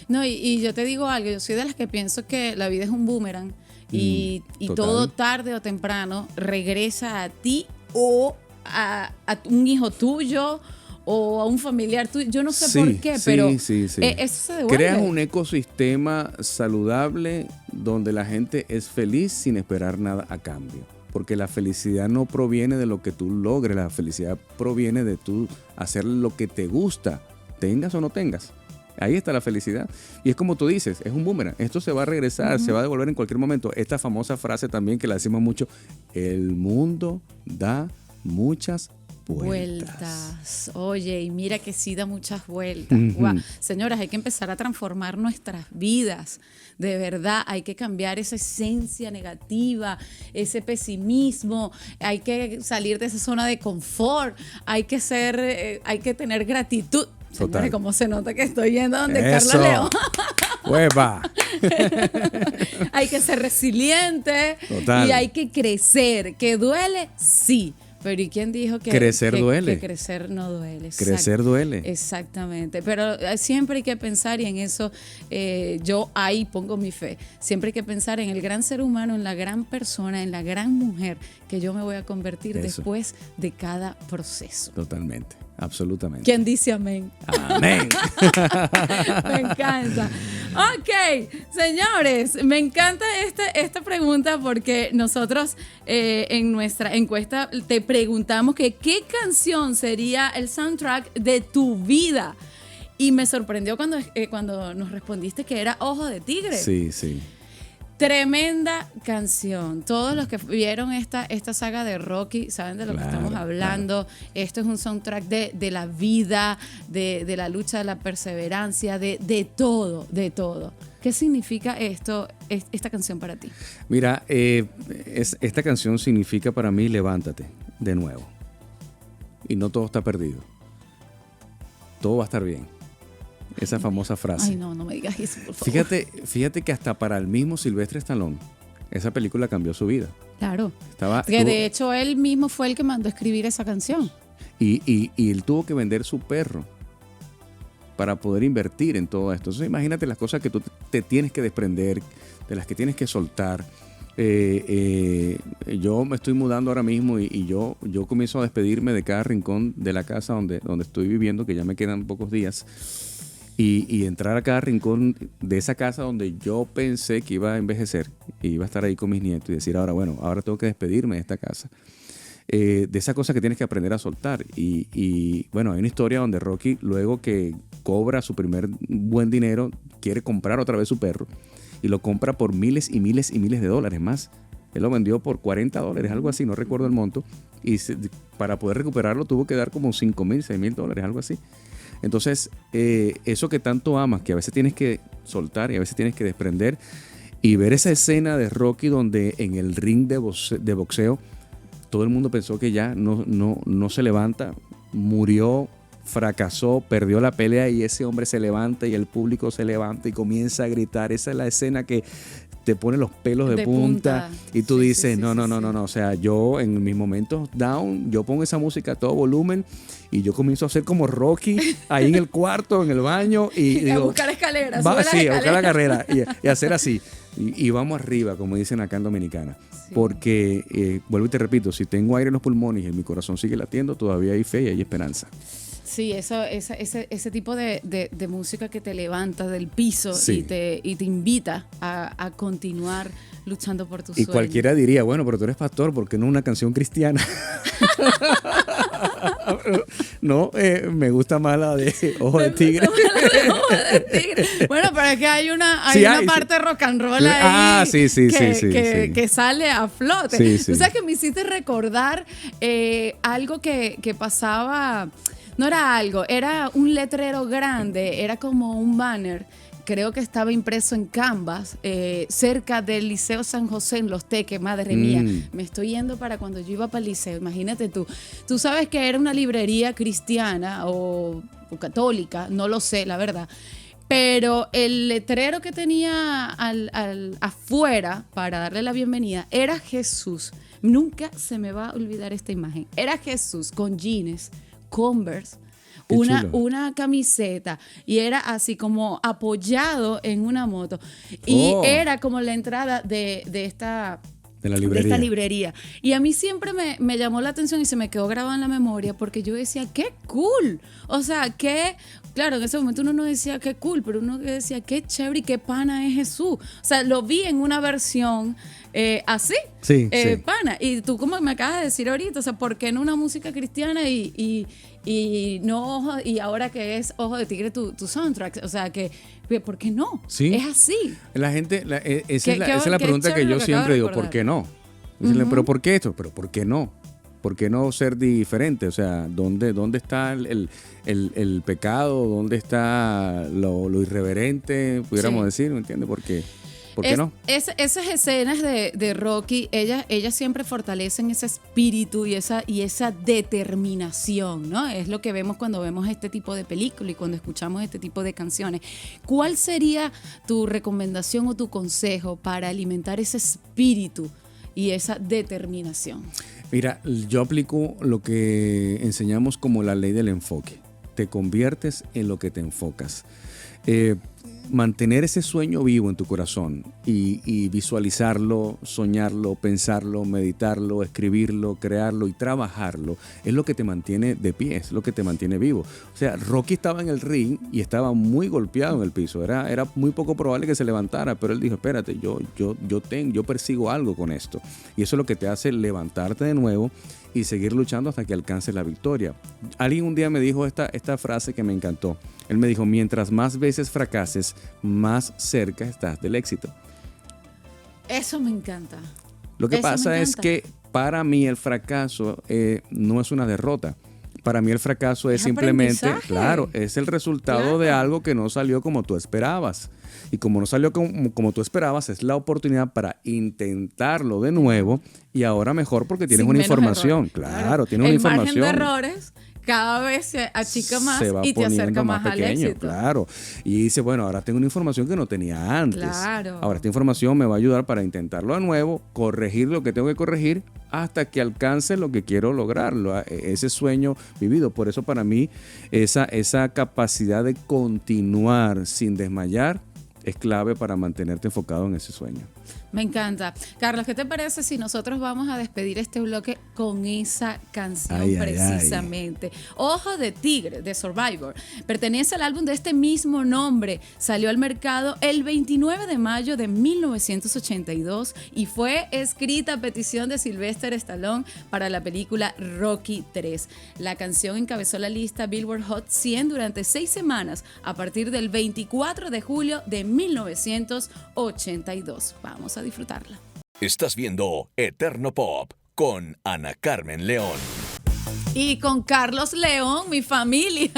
No, y yo te digo algo, yo soy de las que pienso que la vida es un boomerang y todo tarde o temprano regresa a ti o a un hijo tuyo o a un familiar tuyo, yo no sé por qué, pero eso se devuelve. Creas un ecosistema saludable donde la gente es feliz sin esperar nada a cambio. Porque la felicidad no proviene de lo que tú logres, la felicidad proviene de tú hacer lo que te gusta, tengas o no tengas. Ahí está la felicidad. Y es como tú dices, es un boomerang. Esto se va a regresar, se va a devolver en cualquier momento. Esta famosa frase también que la decimos mucho, el mundo da muchas vueltas. Oye, y mira que sí da muchas vueltas. Uh-huh. Wow. Señoras, hay que empezar a transformar nuestras vidas. De verdad, hay que cambiar esa esencia negativa, ese pesimismo. Hay que salir de esa zona de confort. Hay que tener gratitud. Señores, ¿cómo se nota que estoy yendo donde Carlos León? ¡Hueva! Hay que ser resiliente. Total. Y hay que crecer. ¿Que duele? Sí. Pero ¿y quién dijo que crecer duele? Que crecer no duele. Crecer duele. Exactamente. Pero siempre hay que pensar, y en eso yo ahí pongo mi fe, siempre hay que pensar en el gran ser humano, en la gran persona, en la gran mujer que yo me voy a convertir después de cada proceso. Totalmente. Absolutamente. ¿Quién dice amén? Amén. Me encanta. Ok, señores, me encanta esta pregunta porque nosotros en nuestra encuesta te preguntamos que qué canción sería el soundtrack de tu vida. Y me sorprendió cuando nos respondiste que era Ojo de Tigre. Sí, sí. Tremenda canción. Todos los que vieron esta saga de Rocky saben de lo que estamos hablando. Claro. Esto es un soundtrack de la vida, de la lucha, de la perseverancia, de todo, de todo. ¿Qué significa esta canción para ti? Mira, esta canción significa para mí levántate de nuevo. Y no todo está perdido. Todo va a estar bien. Esa famosa frase. Ay, no me digas eso, por favor. Fíjate que hasta para el mismo Sylvester Stallone, esa película cambió su vida. Claro. De hecho, él mismo fue el que mandó a escribir esa canción. Y él tuvo que vender su perro para poder invertir en todo esto. Entonces, imagínate las cosas que tú te tienes que desprender, de las que tienes que soltar. Yo me estoy mudando ahora mismo y yo comienzo a despedirme de cada rincón de la casa donde estoy viviendo, que ya me quedan pocos días. Y entrar a cada rincón de esa casa donde yo pensé que iba a envejecer y iba a estar ahí con mis nietos y decir, ahora tengo que despedirme de esta casa. De esa cosa que tienes que aprender a soltar. Y bueno, hay una historia donde Rocky, luego que cobra su primer buen dinero, quiere comprar otra vez su perro y lo compra por miles y miles y miles de dólares más. Él lo vendió por $40, algo así, no recuerdo el monto. Y para poder recuperarlo tuvo que dar como $5,000, $6,000, algo así. Entonces, eso que tanto amas, que a veces tienes que soltar y a veces tienes que desprender, y ver esa escena de Rocky donde en el ring de boxeo todo el mundo pensó que ya no se levanta, murió, fracasó, perdió la pelea, y ese hombre se levanta y el público se levanta y comienza a gritar. Esa es la escena que te pone los pelos de punta y tú dices, no. O sea, yo en mis momentos down, yo pongo esa música a todo volumen y yo comienzo a hacer como Rocky ahí en el cuarto, en el baño y digo, a buscar escaleras. A buscar la carrera y hacer así. Y vamos arriba, como dicen acá en Dominicana. Sí. Porque, vuelvo y te repito, si tengo aire en los pulmones y mi corazón sigue latiendo, todavía hay fe y hay esperanza. Sí, ese tipo de música que te levanta del piso, sí, y te invita a continuar luchando por tus sueños. Y cualquiera diría, bueno, pero tú eres pastor, ¿por qué no una canción cristiana? No, me gusta más la de Ojo de Tigre. Bueno, pero es que hay una parte rock and roll ahí que sale a flote. Sí. Tú sabes que me hiciste recordar algo que pasaba. No era algo, era un letrero grande, era como un banner, creo que estaba impreso en Canvas, cerca del Liceo San José en Los Teques. Madre mía, me estoy yendo para cuando yo iba para el liceo, imagínate tú. Tú sabes que era una librería cristiana o católica, no lo sé, la verdad. Pero el letrero que tenía afuera para darle la bienvenida era Jesús. Nunca se me va a olvidar esta imagen. Era Jesús con jeans, Converse, una camiseta, y era así como apoyado en una moto. Y era como la entrada de esta librería. Y a mí siempre me llamó la atención y se me quedó grabado en la memoria porque yo decía, ¡qué cool! O sea, claro, en ese momento uno no decía qué cool, pero uno decía, qué chévere y qué pana es Jesús. O sea, lo vi en una versión así, pana. Y tú como me acabas de decir ahorita, o sea, ¿por qué no una música cristiana y no y ahora que es Ojo de Tigre tu soundtrack? O sea, ¿por qué no? Sí. Es así. La gente, esa es la pregunta que yo siempre digo, ¿por qué no? Pero ¿por qué esto? Pero ¿por qué no? ¿Por qué no ser diferente? O sea, ¿dónde está el pecado? ¿Dónde está lo irreverente? Pudiéramos decir, ¿me entiendes? ¿Por qué no? Esas escenas de Rocky, ellas siempre fortalecen ese espíritu y esa determinación, ¿no? Es lo que vemos cuando vemos este tipo de películas y cuando escuchamos este tipo de canciones. ¿Cuál sería tu recomendación o tu consejo para alimentar ese espíritu y esa determinación? Mira, yo aplico lo que enseñamos como la ley del enfoque. Te conviertes en lo que te enfocas. Mantener ese sueño vivo en tu corazón y visualizarlo, soñarlo, pensarlo, meditarlo, escribirlo, crearlo y trabajarlo es lo que te mantiene de pie, es lo que te mantiene vivo. O sea, Rocky estaba en el ring y estaba muy golpeado en el piso, era muy poco probable que se levantara, pero él dijo, espérate, yo persigo algo con esto, y eso es lo que te hace levantarte de nuevo y seguir luchando hasta que alcances la victoria. Alguien un día me dijo esta frase que me encantó. Él me dijo, mientras más veces fracases, más cerca estás del éxito. Eso me encanta. Lo que Eso me pasa es encanta. que para mí el fracaso no es una derrota. Para mí el fracaso es Es simplemente, aprendizaje. claro, es el resultado Claro. de algo que no salió como tú esperabas. Y como no salió como tú esperabas, es la oportunidad para intentarlo de nuevo y ahora mejor porque tienes Sin una menos información. errores. Claro, tienes una El margen información. de errores cada vez se achica más Se va y te poniendo acerca más al pequeño, éxito. claro. Y dice, bueno, ahora tengo una información que no tenía antes. Claro. Ahora esta información me va a ayudar para intentarlo de nuevo, corregir lo que tengo que corregir hasta que alcance lo que quiero lograr, ese sueño vivido. Por eso para mí esa capacidad de continuar sin desmayar es clave para mantenerte enfocado en ese sueño. Me encanta. Carlos, ¿qué te parece si nosotros vamos a despedir este bloque con esa canción Ay, ay, precisamente? Ojo de Tigre, de Survivor. Pertenece al álbum de este mismo nombre. Salió al mercado el 29 de mayo de 1982 y fue escrita a petición de Sylvester Stallone para la película Rocky III. La canción encabezó la lista Billboard Hot 100 durante 6 semanas a partir del 24 de julio de 1982. Vamos a disfrutarla. Estás viendo Eterno Pop con Ana Carmen León. Y con Carlos León, mi familia.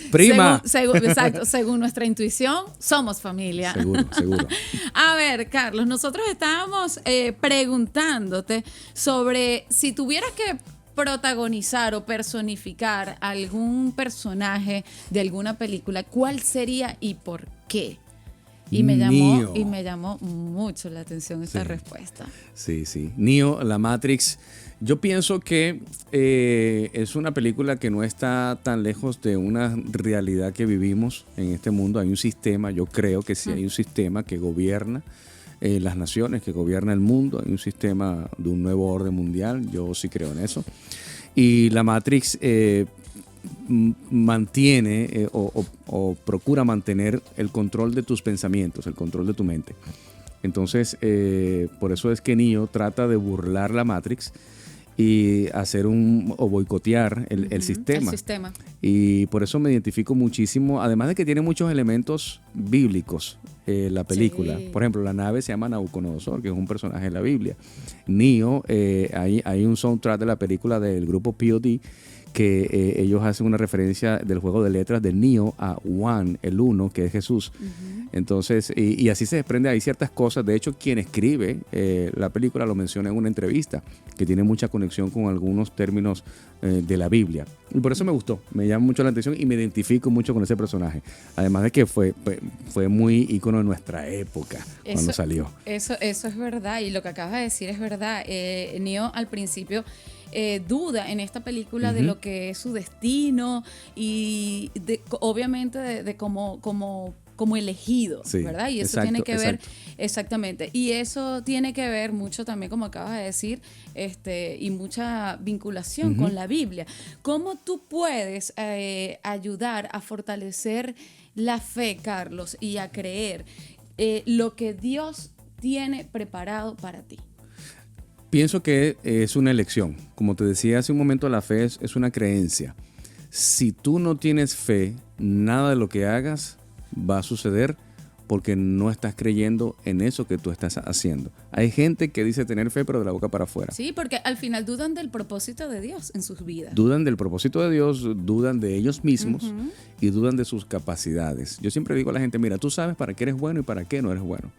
Prima. Exacto, según nuestra intuición, somos familia. Seguro, seguro. A ver, Carlos, nosotros estábamos preguntándote sobre si tuvieras que protagonizar o personificar algún personaje de alguna película, ¿cuál sería y por qué? Y me Neo. llamó mucho la atención esta Sí. respuesta. Sí, sí. Neo, la Matrix. Yo pienso que es una película que no está tan lejos de una realidad que vivimos en este mundo. Hay un sistema, yo creo que sí hay un sistema que gobierna las naciones, que gobierna el mundo. Hay un sistema de un nuevo orden mundial. Yo sí creo en eso. Y la Matrix mantiene o procura mantener el control de tus pensamientos, el control de tu mente. Entonces, por eso es que Neo trata de burlar la Matrix y hacer o boicotear el sistema. El sistema. Y por eso me identifico muchísimo, además de que tiene muchos elementos bíblicos la película. Sí. Por ejemplo, la nave se llama Nabucodonosor, que es un personaje de la Biblia. Neo, hay un soundtrack de la película del grupo POD que ellos hacen una referencia del juego de letras de Neo a One, el uno, que es Jesús. Entonces, y así se desprende, hay ciertas cosas. De hecho, quien escribe la película lo menciona en una entrevista, que tiene mucha conexión con algunos términos de la Biblia. Y por eso me gustó, me llama mucho la atención y me identifico mucho con ese personaje. Además de que fue muy ícono de nuestra época cuando salió. Eso es verdad, y lo que acabas de decir es verdad. Neo al principio duda en esta película de lo que es su destino y obviamente de como elegido, Sí, ¿verdad? Y eso exacto, tiene que ver, exacto. exactamente, y eso tiene que ver mucho también, como acabas de decir, y mucha vinculación con la Biblia. ¿Cómo tú puedes ayudar a fortalecer la fe, Carlos, y a creer lo que Dios tiene preparado para ti? Pienso que es una elección. Como te decía hace un momento, la fe es una creencia. Si tú no tienes fe, nada de lo que hagas va a suceder porque no estás creyendo en eso que tú estás haciendo. Hay gente que dice tener fe, pero de la boca para afuera. Sí, porque al final dudan del propósito de Dios en sus vidas. Dudan del propósito de Dios, dudan de ellos mismos y dudan de sus capacidades. Yo siempre digo a la gente, mira, tú sabes para qué eres bueno y para qué no eres bueno.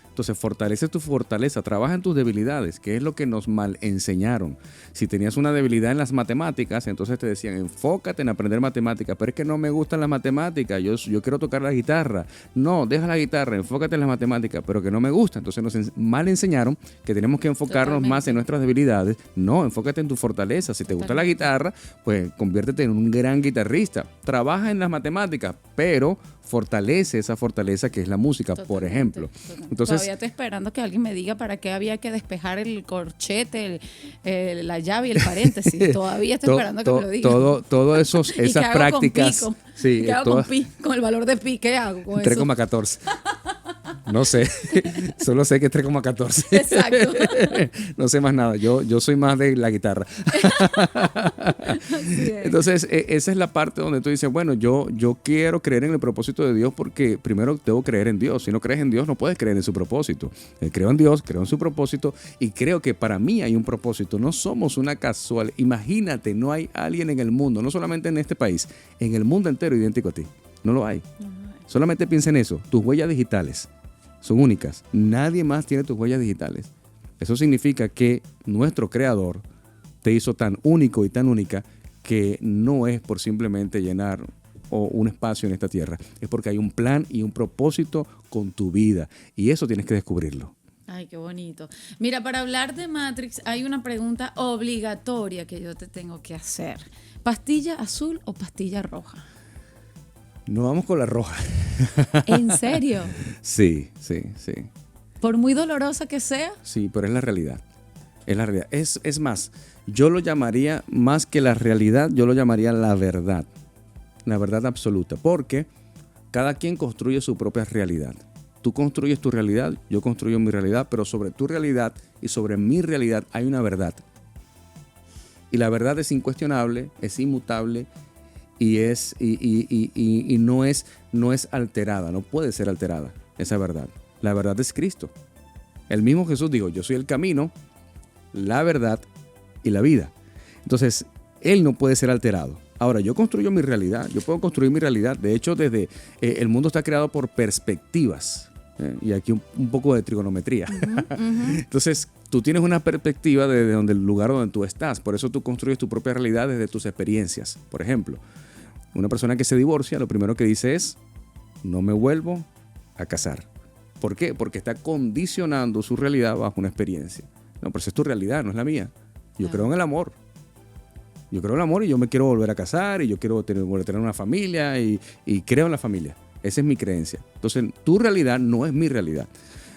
Entonces, fortalece tu fortaleza, trabaja en tus debilidades, que es lo que nos mal enseñaron. Si tenías una debilidad en las matemáticas, entonces te decían, enfócate en aprender matemáticas, pero es que no me gustan las matemáticas, yo quiero tocar la guitarra. No, deja la guitarra, enfócate en las matemáticas, pero que no me gusta. Entonces nos mal enseñaron que tenemos que enfocarnos más en nuestras debilidades. No, enfócate en tu fortaleza. Si te gusta la guitarra, pues conviértete en un gran guitarrista. Trabaja en las matemáticas, pero fortalece esa fortaleza que es la música, por ejemplo. Entonces, todavía estoy esperando que alguien me diga para qué había que despejar el corchete, la llave y el paréntesis. Todavía estoy esperando que me lo diga. Todo esas ¿Y qué hago prácticas. con pi? Sí, ¿Qué hago con pi? Con el valor de pi, ¿qué hago con eso? 3,14. No sé, solo sé que es 3,14. Exacto. No sé más nada, yo soy más de la guitarra. Así es. Entonces, esa es la parte donde tú dices, bueno, yo quiero creer en el propósito de Dios porque primero debo creer en Dios. Si no crees en Dios, no puedes creer en su propósito. Creo en Dios, creo en su propósito y creo que para mí hay un propósito. No somos una casual. Imagínate, no hay alguien en el mundo, no solamente en este país, en el mundo entero idéntico a ti. No lo hay. Solamente piensa en eso. Tus huellas digitales son únicas. Nadie más tiene tus huellas digitales. Eso significa que nuestro Creador te hizo tan único y tan única que no es por simplemente llenar un espacio en esta tierra. Es porque hay un plan y un propósito con tu vida. Y eso tienes que descubrirlo. Ay, qué bonito. Mira, para hablar de Matrix hay una pregunta obligatoria que yo te tengo que hacer. ¿Pastilla azul o pastilla roja? Nos vamos con la roja. ¿En serio? Sí. Por muy dolorosa que sea. Sí, pero es la realidad. Es la realidad. Es más, yo lo llamaría, más que la realidad, yo lo llamaría la verdad. La verdad absoluta. Porque cada quien construye su propia realidad. Tú construyes tu realidad, yo construyo mi realidad, pero sobre tu realidad y sobre mi realidad hay una verdad. Y la verdad es incuestionable, es inmutable y no es alterada, no puede ser alterada esa verdad. La verdad es Cristo. El mismo Jesús dijo, yo soy el camino, la verdad y la vida. Entonces, Él no puede ser alterado. Ahora, yo construyo mi realidad, yo puedo construir mi realidad. De hecho, desde el mundo está creado por perspectivas. Y aquí un poco de trigonometría. Entonces, tú tienes una perspectiva desde el lugar donde tú estás. Por eso tú construyes tu propia realidad desde tus experiencias. Por ejemplo, una persona que se divorcia, lo primero que dice es, no me vuelvo a casar. ¿Por qué? Porque está condicionando su realidad bajo una experiencia. No, pero esa es tu realidad, no es la mía. Yo creo en el amor. Yo creo en el amor y yo me quiero volver a casar y yo quiero volver a tener una familia y creo en la familia. Esa es mi creencia. Entonces, tu realidad no es mi realidad.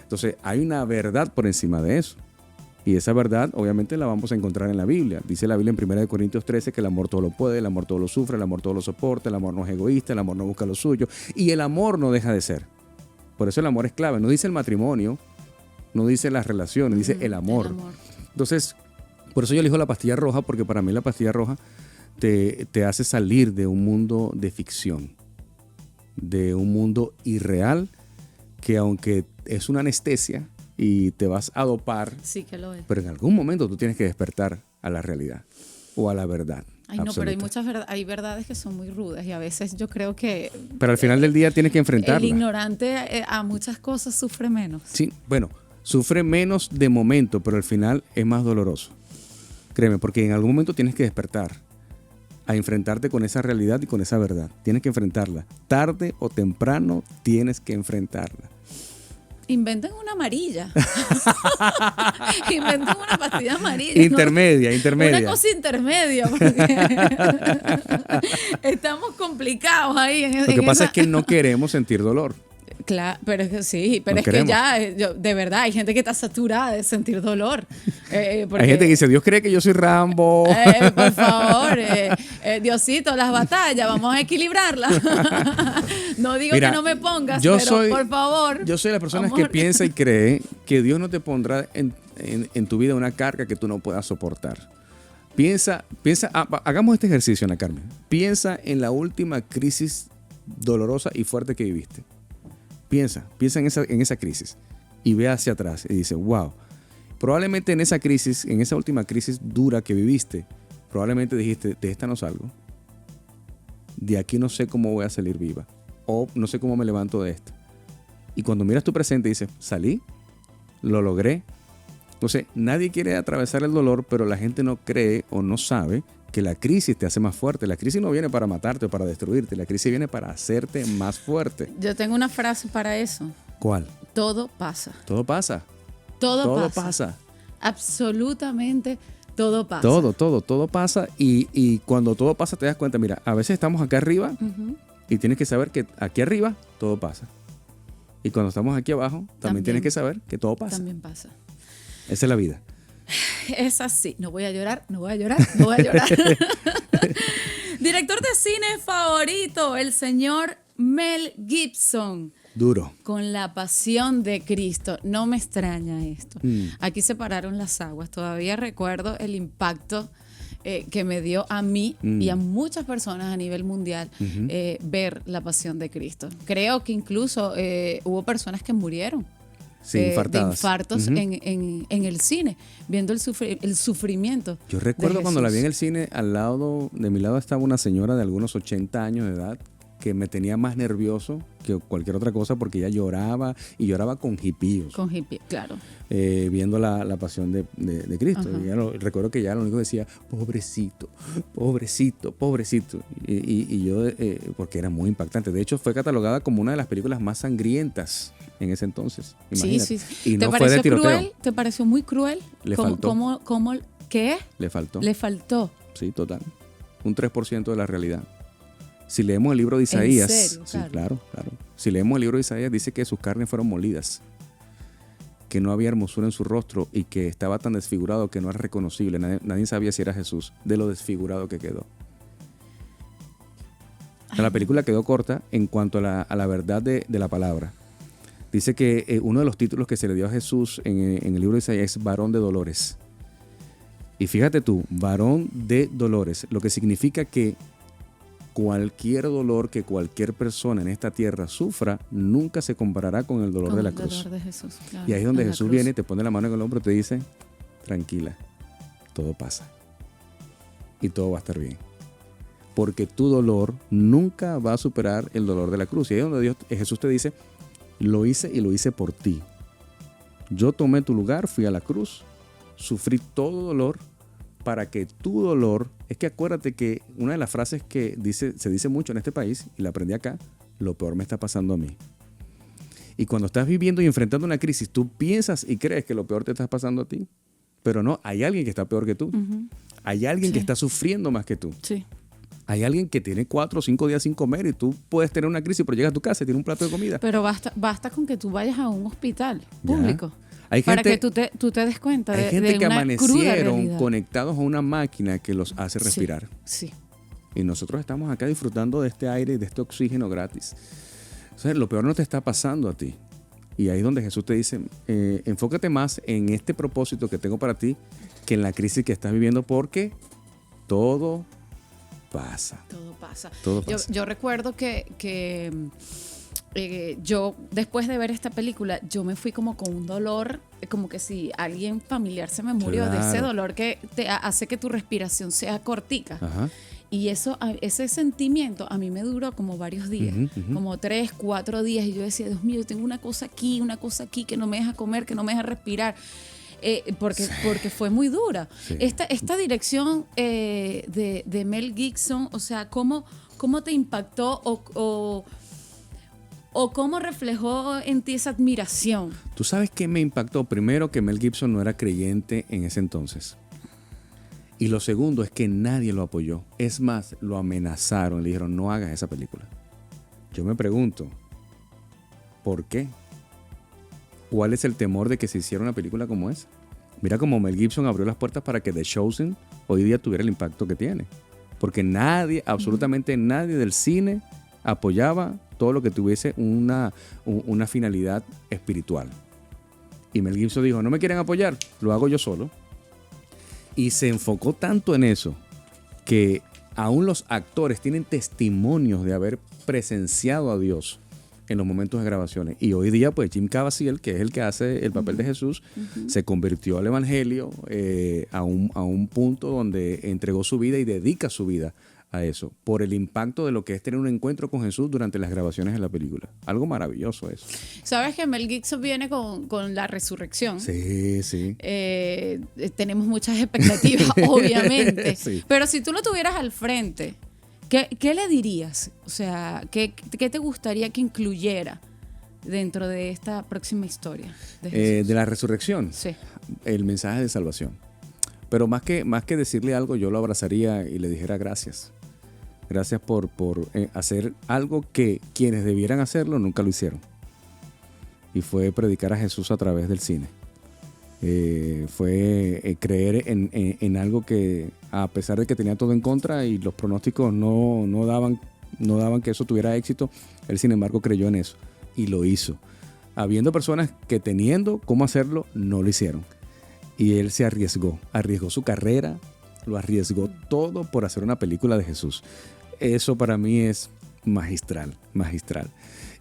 Entonces, hay una verdad por encima de eso. Y esa verdad, obviamente, la vamos a encontrar en la Biblia. Dice la Biblia en 1 Corintios 13 que el amor todo lo puede, el amor todo lo sufre, el amor todo lo soporta, el amor no es egoísta, el amor no busca lo suyo. Y el amor no deja de ser. Por eso el amor es clave. No dice el matrimonio, no dice las relaciones, dice el amor. El amor. Entonces, por eso yo elijo la pastilla roja, porque para mí la pastilla roja te hace salir de un mundo de ficción. De un mundo irreal que aunque es una anestesia y te vas a dopar, sí que lo es. Pero en algún momento tú tienes que despertar a la realidad o a la verdad. Ay, no, pero hay verdades que son muy rudas y a veces yo creo que... Pero al final del día tienes que enfrentarla. El ignorante a muchas cosas sufre menos. Sí, bueno, sufre menos de momento, pero al final es más doloroso. Créeme, porque en algún momento tienes que despertar a enfrentarte con esa realidad y con esa verdad. Tienes que enfrentarla. Tarde o temprano tienes que enfrentarla. Inventen una amarilla. Inventen una pastilla amarilla. Intermedia. Una cosa intermedia. Porque estamos complicados ahí. Lo que pasa es que no queremos sentir dolor. Claro, pero es que sí, pero no es queremos. Que ya, de verdad, hay gente que está saturada de sentir dolor. Hay gente que dice, Dios cree que yo soy Rambo. Por favor, Diosito, las batallas, vamos a equilibrarlas. No digo que no me pongas, pero por favor. Yo soy la persona que piensa y cree que Dios no te pondrá en tu vida una carga que tú no puedas soportar. Piensa, hagamos este ejercicio, Ana Carmen. Piensa en la última crisis dolorosa y fuerte que viviste. Piensa en esa crisis y ve hacia atrás y dice, wow, probablemente en esa crisis, en esa última crisis dura que viviste, probablemente dijiste, de esta no salgo, de aquí no sé cómo voy a salir viva o no sé cómo me levanto de esta. Y cuando miras tu presente dices, salí, lo logré. Entonces, nadie quiere atravesar el dolor, pero la gente no cree o no sabe que la crisis te hace más fuerte. La crisis no viene para matarte o para destruirte. La crisis viene para hacerte más fuerte. Yo tengo una frase para eso. ¿Cuál? Todo pasa. Todo pasa. Todo pasa. Absolutamente todo pasa. Todo pasa. Y cuando todo pasa te das cuenta, mira, a veces estamos acá arriba y tienes que saber que aquí arriba todo pasa. Y cuando estamos aquí abajo, también tienes que saber que todo pasa. También pasa. Esa es la vida. Es así. No voy a llorar. Director de cine favorito, el señor Mel Gibson. Duro. con la pasión de Cristo. No me extraña esto. Aquí separaron las aguas. Todavía recuerdo el impacto que me dio a mí y a muchas personas a nivel mundial ver la pasión de Cristo. Creo que incluso hubo personas que murieron. Sí, De infartadas. infartos en el cine, viendo el sufrimiento. Yo recuerdo de cuando la vi en Jesús. el cine, de mi lado estaba una señora de algunos 80 años de edad que me tenía más nervioso que cualquier otra cosa porque ella lloraba y lloraba con jipíos, Con hippie, claro. viendo la pasión de Cristo. Ajá. Y recuerdo que ella lo único que decía, pobrecito, pobrecito, pobrecito. Y yo, porque era muy impactante. De hecho, fue catalogada como una de las películas más sangrientas en ese entonces. Imagínate. Sí. Y ¿Te no fue pareció de tiroteo. cruel? ¿Te pareció muy cruel? Le faltó. ¿Qué? Le faltó. Le faltó. Sí, total. Un 3% de la realidad. Si leemos el libro de Isaías, serio, sí, Carlos? claro. Si leemos el libro de Isaías, dice que sus carnes fueron molidas, que no había hermosura en su rostro y que estaba tan desfigurado que no era reconocible. Nadie sabía si era Jesús, de lo desfigurado que quedó. La película quedó corta en cuanto a la verdad de la palabra. Dice que uno de los títulos que se le dio a Jesús en el libro de Isaías es varón de dolores. Y fíjate tú, varón de dolores, lo que significa que cualquier dolor que cualquier persona en esta tierra sufra nunca se comparará con el dolor Con de la el cruz. dolor de Jesús, claro, Y ahí es donde en la Jesús cruz. viene, te pone la mano en el hombro y te dice, tranquila, todo pasa. Y todo va a estar bien. Porque tu dolor nunca va a superar el dolor de la cruz. Y ahí es donde Jesús te dice, lo hice y lo hice por ti. Yo tomé tu lugar, fui a la cruz, sufrí todo dolor para que tu dolor, es que acuérdate que una de las frases que se dice mucho en este país, y la aprendí acá, lo peor me está pasando a mí. Y cuando estás viviendo y enfrentando una crisis, tú piensas y crees que lo peor te está pasando a ti, pero no, hay alguien que está peor que tú. Hay alguien que está sufriendo más que tú. Sí. Hay alguien que tiene 4 o 5 días sin comer y tú puedes tener una crisis, pero llegas a tu casa y tienes un plato de comida. Pero basta con que tú vayas a un hospital Ya. público Hay para gente- que tú te des cuenta Hay de gente que una cruda amanecieron realidad. conectados a una máquina que los hace Sí, respirar. Sí. Y nosotros estamos acá disfrutando de este aire y de este oxígeno gratis. O sea, lo peor no te está pasando a ti. Y ahí es donde Jesús te dice, enfócate más en este propósito que tengo para ti que en la crisis que estás viviendo porque todo pasa. Todo pasa. Todo pasa. Yo recuerdo que yo, después de ver esta película, yo me fui como con un dolor, como que si alguien familiar se me murió, de ese Claro. dolor que te hace que tu respiración sea cortica. Ajá. Y ese sentimiento a mí me duró como varios días, como 3, 4 días. Y yo decía, Dios mío, yo tengo una cosa aquí que no me deja comer, que no me deja respirar. Porque fue muy dura. Sí. Esta dirección de Mel Gibson, o sea, ¿cómo te impactó o cómo reflejó en ti esa admiración? ¿Tú sabes qué me impactó? Primero, que Mel Gibson no era creyente en ese entonces. Y lo segundo es que nadie lo apoyó. Es más, lo amenazaron. Le dijeron, no hagas esa película. Yo me pregunto, ¿por qué? ¿Cuál es el temor de que se hiciera una película como esa? Mira cómo Mel Gibson abrió las puertas para que The Chosen hoy día tuviera el impacto que tiene. Porque nadie, absolutamente nadie del cine apoyaba todo lo que tuviese una finalidad espiritual. Y Mel Gibson dijo, no me quieren apoyar, lo hago yo solo. Y se enfocó tanto en eso que aún los actores tienen testimonios de haber presenciado a Dios en los momentos de grabaciones. Y hoy día, pues, Jim Caviezel, que es el que hace el papel de Jesús, se convirtió al evangelio a un punto donde entregó su vida y dedica su vida a eso, por el impacto de lo que es tener un encuentro con Jesús durante las grabaciones de la película. Algo maravilloso eso. ¿Sabes que Mel Gibson viene con la resurrección? Sí, sí. Tenemos muchas expectativas, obviamente. Sí. Pero si tú lo tuvieras al frente, ¿qué le dirías? O sea, ¿qué te gustaría que incluyera dentro de esta próxima historia de Jesús? De la resurrección. Sí. El mensaje de salvación. Pero más que decirle algo, yo lo abrazaría y le dijera gracias. Gracias por hacer algo que quienes debieran hacerlo nunca lo hicieron. Y fue predicar a Jesús a través del cine. Fue creer en algo que, a pesar de que tenía todo en contra y los pronósticos no daban que eso tuviera éxito, él sin embargo creyó en eso. y lo hizo. Habiendo personas que teniendo cómo hacerlo, no lo hicieron. Y él se arriesgó su carrera, lo arriesgó todo por hacer una película de Jesús. Eso para mí es magistral.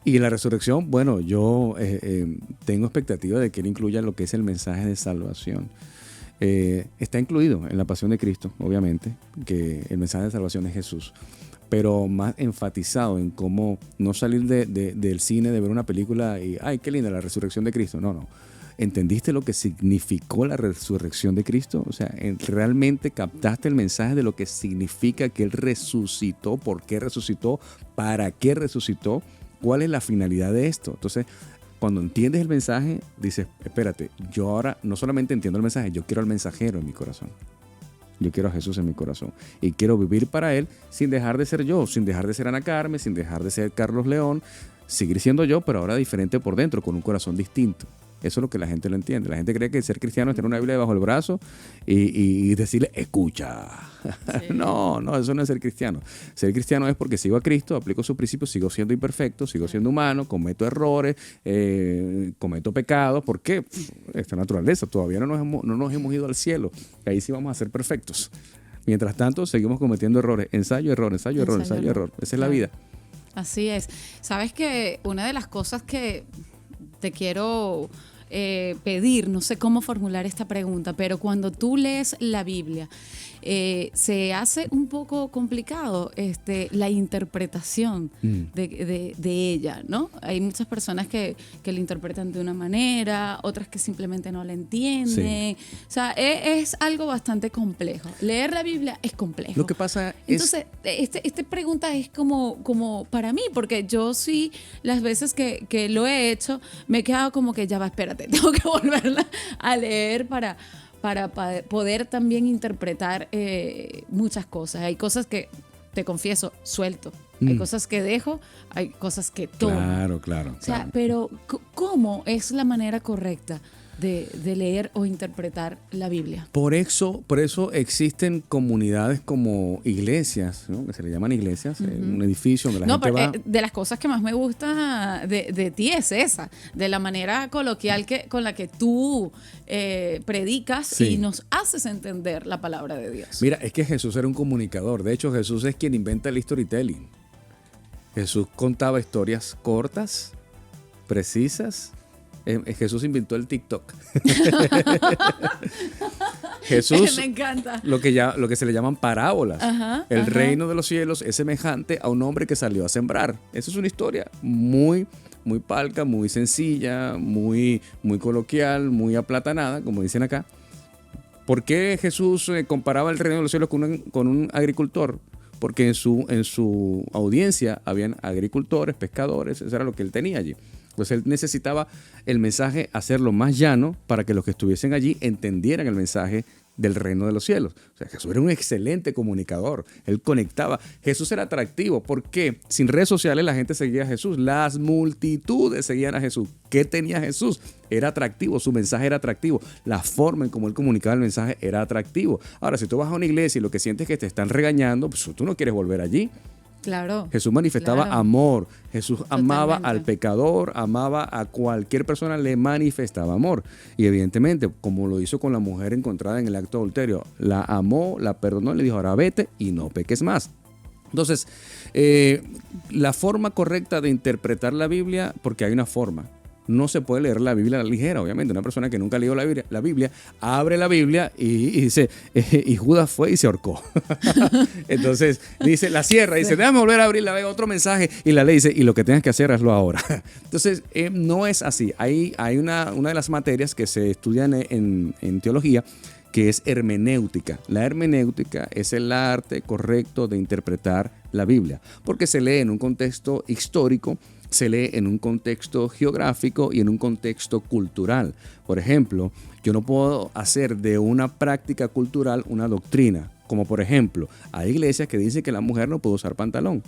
Y la resurrección, bueno, yo tengo expectativa de que él incluya lo que es el mensaje de salvación. Está incluido en la pasión de Cristo, obviamente, que el mensaje de salvación es Jesús, pero más enfatizado en cómo no salir del cine, de ver una película y, ¡ay, qué linda la resurrección de Cristo! No. ¿Entendiste lo que significó la resurrección de Cristo? O sea, ¿realmente captaste el mensaje de lo que significa que Él resucitó? ¿Por qué resucitó? ¿Para qué resucitó? ¿Cuál es la finalidad de esto? Entonces, cuando entiendes el mensaje, dices, espérate, yo ahora no solamente entiendo el mensaje, yo quiero al mensajero en mi corazón. Yo quiero a Jesús en mi corazón y quiero vivir para Él sin dejar de ser yo, sin dejar de ser Ana Carmen, sin dejar de ser Carlos León, seguir siendo yo, pero ahora diferente por dentro, con un corazón distinto. Eso es lo que la gente lo entiende. La gente cree que ser cristiano es tener una Biblia debajo del brazo y decirle, escucha. Sí. No, eso no es ser cristiano. Ser cristiano es porque sigo a Cristo, aplico sus principios, sigo siendo imperfecto, sigo siendo humano, cometo errores, cometo pecados. ¿Por qué? Esta naturaleza. Todavía no nos hemos ido al cielo. Ahí sí vamos a ser perfectos. Mientras tanto, seguimos cometiendo errores. Ensayo, error. Esa es la vida. Así es. Sabes que una de las cosas que te quiero pedir, no sé cómo formular esta pregunta, pero cuando tú lees la Biblia, se hace un poco complicado la interpretación de ella, ¿no? Hay muchas personas que la interpretan de una manera, otras que simplemente no la entienden. Sí. O sea, es algo bastante complejo. Leer la Biblia es complejo. Lo que pasa Entonces, esta pregunta es como para mí, porque yo sí, las veces que lo he hecho, me he quedado como que ya va, espérate, tengo que volverla a leer para poder también interpretar muchas cosas. Hay cosas que, te confieso, suelto. Hay cosas que dejo, hay cosas que tomo. Claro. O sea, pero ¿cómo es la manera correcta de leer o interpretar la Biblia? Por eso existen comunidades como iglesias, ¿no? Que se le llaman iglesias, un edificio donde la gente va. De las cosas que más me gusta de ti es esa, de la manera coloquial con la que tú predicas y nos haces entender la palabra de Dios. Mira, es que Jesús era un comunicador. De hecho, Jesús es quien inventa el storytelling. Jesús contaba historias cortas, precisas. Jesús inventó el TikTok. Jesús, me encanta. Lo que se le llaman parábolas. El reino de los cielos es semejante a un hombre que salió a sembrar. Esa es una historia muy, muy palca, muy sencilla, muy, muy coloquial, muy aplatanada, como dicen acá. ¿Por qué Jesús comparaba el reino de los cielos con un agricultor? Porque en su audiencia habían agricultores, pescadores, eso era lo que él tenía allí. Entonces él necesitaba el mensaje hacerlo más llano para que los que estuviesen allí entendieran el mensaje del reino de los cielos. O sea, Jesús era un excelente comunicador. Él conectaba. Jesús era atractivo. ¿Por qué? Sin redes sociales la gente seguía a Jesús. Las multitudes seguían a Jesús. ¿Qué tenía Jesús? Era atractivo. Su mensaje era atractivo. La forma en cómo él comunicaba el mensaje era atractivo. Ahora, si tú vas a una iglesia y lo que sientes es que te están regañando, pues tú no quieres volver allí. Claro. Jesús manifestaba amor. Jesús amaba al pecador, amaba a cualquier persona, le manifestaba amor. Y evidentemente, como lo hizo con la mujer encontrada en el acto de adulterio, la amó, la perdonó, le dijo, ahora vete y no peques más. Entonces, la forma correcta de interpretar la Biblia, porque hay una forma. No se puede leer la Biblia a la ligera, obviamente. Una persona que nunca leyó la Biblia abre la Biblia y dice, y Judas fue y se ahorcó. Entonces dice, la cierra, dice, déjame volver a abrirla, ve otro mensaje y la lee, dice, y lo que tengas que hacer, hazlo ahora. Entonces, no es así. Hay una de las materias que se estudian en teología, que es hermenéutica. La hermenéutica es el arte correcto de interpretar la Biblia, porque se lee en un contexto histórico, se lee en un contexto geográfico y en un contexto cultural. Por ejemplo, yo no puedo hacer de una práctica cultural una doctrina, como por ejemplo, hay iglesias que dicen que la mujer no puede usar pantalón.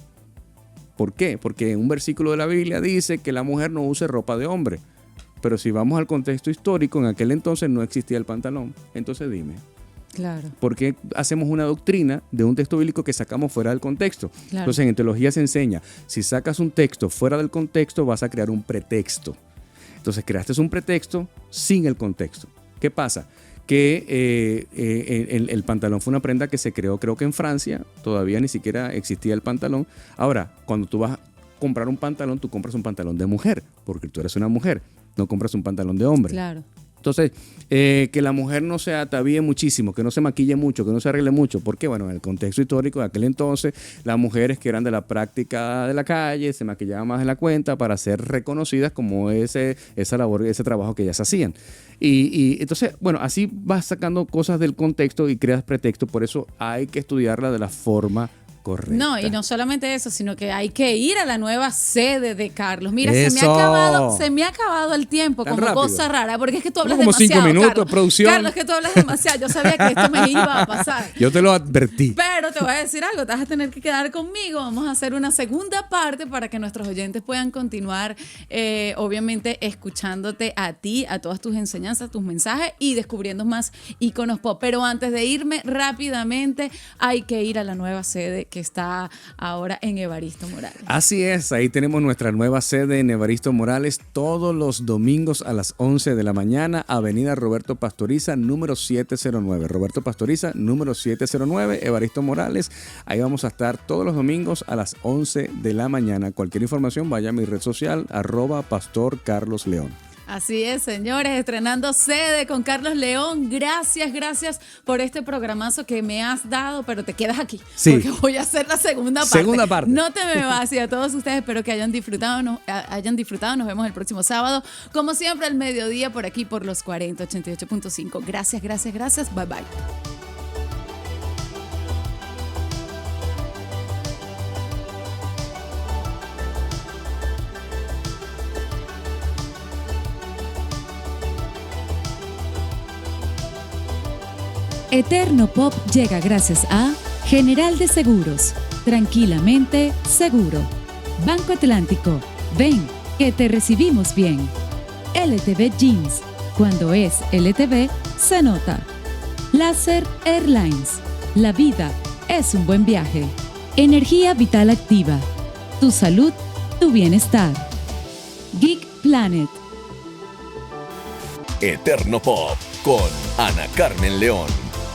¿Por qué? Porque un versículo de la Biblia dice que la mujer no use ropa de hombre. Pero si vamos al contexto histórico, en aquel entonces no existía el pantalón. Entonces dime, Claro. ¿Por qué hacemos una doctrina de un texto bíblico que sacamos fuera del contexto? Claro. Entonces, en teología se enseña, si sacas un texto fuera del contexto, vas a crear un pretexto. Entonces, creaste un pretexto sin el contexto. ¿Qué pasa? Que el pantalón fue una prenda que se creó, creo que en Francia, todavía ni siquiera existía el pantalón. Ahora, cuando tú vas a comprar un pantalón, tú compras un pantalón de mujer, porque tú eres una mujer, no compras un pantalón de hombre. Claro. Entonces, que la mujer no se atavíe muchísimo, que no se maquille mucho, que no se arregle mucho, porque bueno, en el contexto histórico de aquel entonces, las mujeres que eran de la práctica de la calle se maquillaban más de la cuenta para ser reconocidas como esa labor, ese trabajo que ellas hacían. Y entonces, bueno, así vas sacando cosas del contexto y creas pretexto, por eso hay que estudiarla de la forma correcta. No, y no solamente eso, sino que hay que ir a la nueva sede de Carlos. Mira, ¡Eso! se me ha acabado el tiempo Tan como rápido. cosa rara, porque es que tú hablas Como demasiado, 5 minutos, Carlos. producción. Carlos, es que tú hablas demasiado. Yo sabía que esto me iba a pasar. Yo te lo advertí. Pero te voy a decir algo, te vas a tener que quedar conmigo. Vamos a hacer una segunda parte para que nuestros oyentes puedan continuar, obviamente, escuchándote a ti, a todas tus enseñanzas, tus mensajes y descubriendo más íconos pop. Pero antes de irme rápidamente, hay que ir a la nueva sede que está ahora en Evaristo Morales. Así es, ahí tenemos nuestra nueva sede en Evaristo Morales todos los domingos a las 11 de la mañana, Avenida Roberto Pastoriza, número 709. Roberto Pastoriza, número 709, Evaristo Morales. Ahí vamos a estar todos los domingos a las 11 de la mañana. Cualquier información, vaya a mi red social, @pastorcarlosleón. Así es, señores, estrenando sede con Carlos León. Gracias por este programazo que me has dado, pero te quedas aquí, sí, porque voy a hacer la segunda parte. No te me vas, y a todos ustedes espero que hayan disfrutado. Nos vemos el próximo sábado, como siempre al mediodía por aquí por los 4088.5. Gracias. Bye bye. Eterno Pop llega gracias a General de Seguros, tranquilamente seguro. Banco Atlántico, ven, que te recibimos bien. LTV Jeans, cuando es LTV, se nota. Láser Airlines, la vida es un buen viaje. Energía Vital Activa, tu salud, tu bienestar. Geek Planet. Eterno Pop con Ana Carmen León.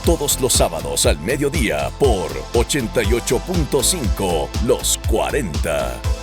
Todos los sábados al mediodía por 88.5 Los 40.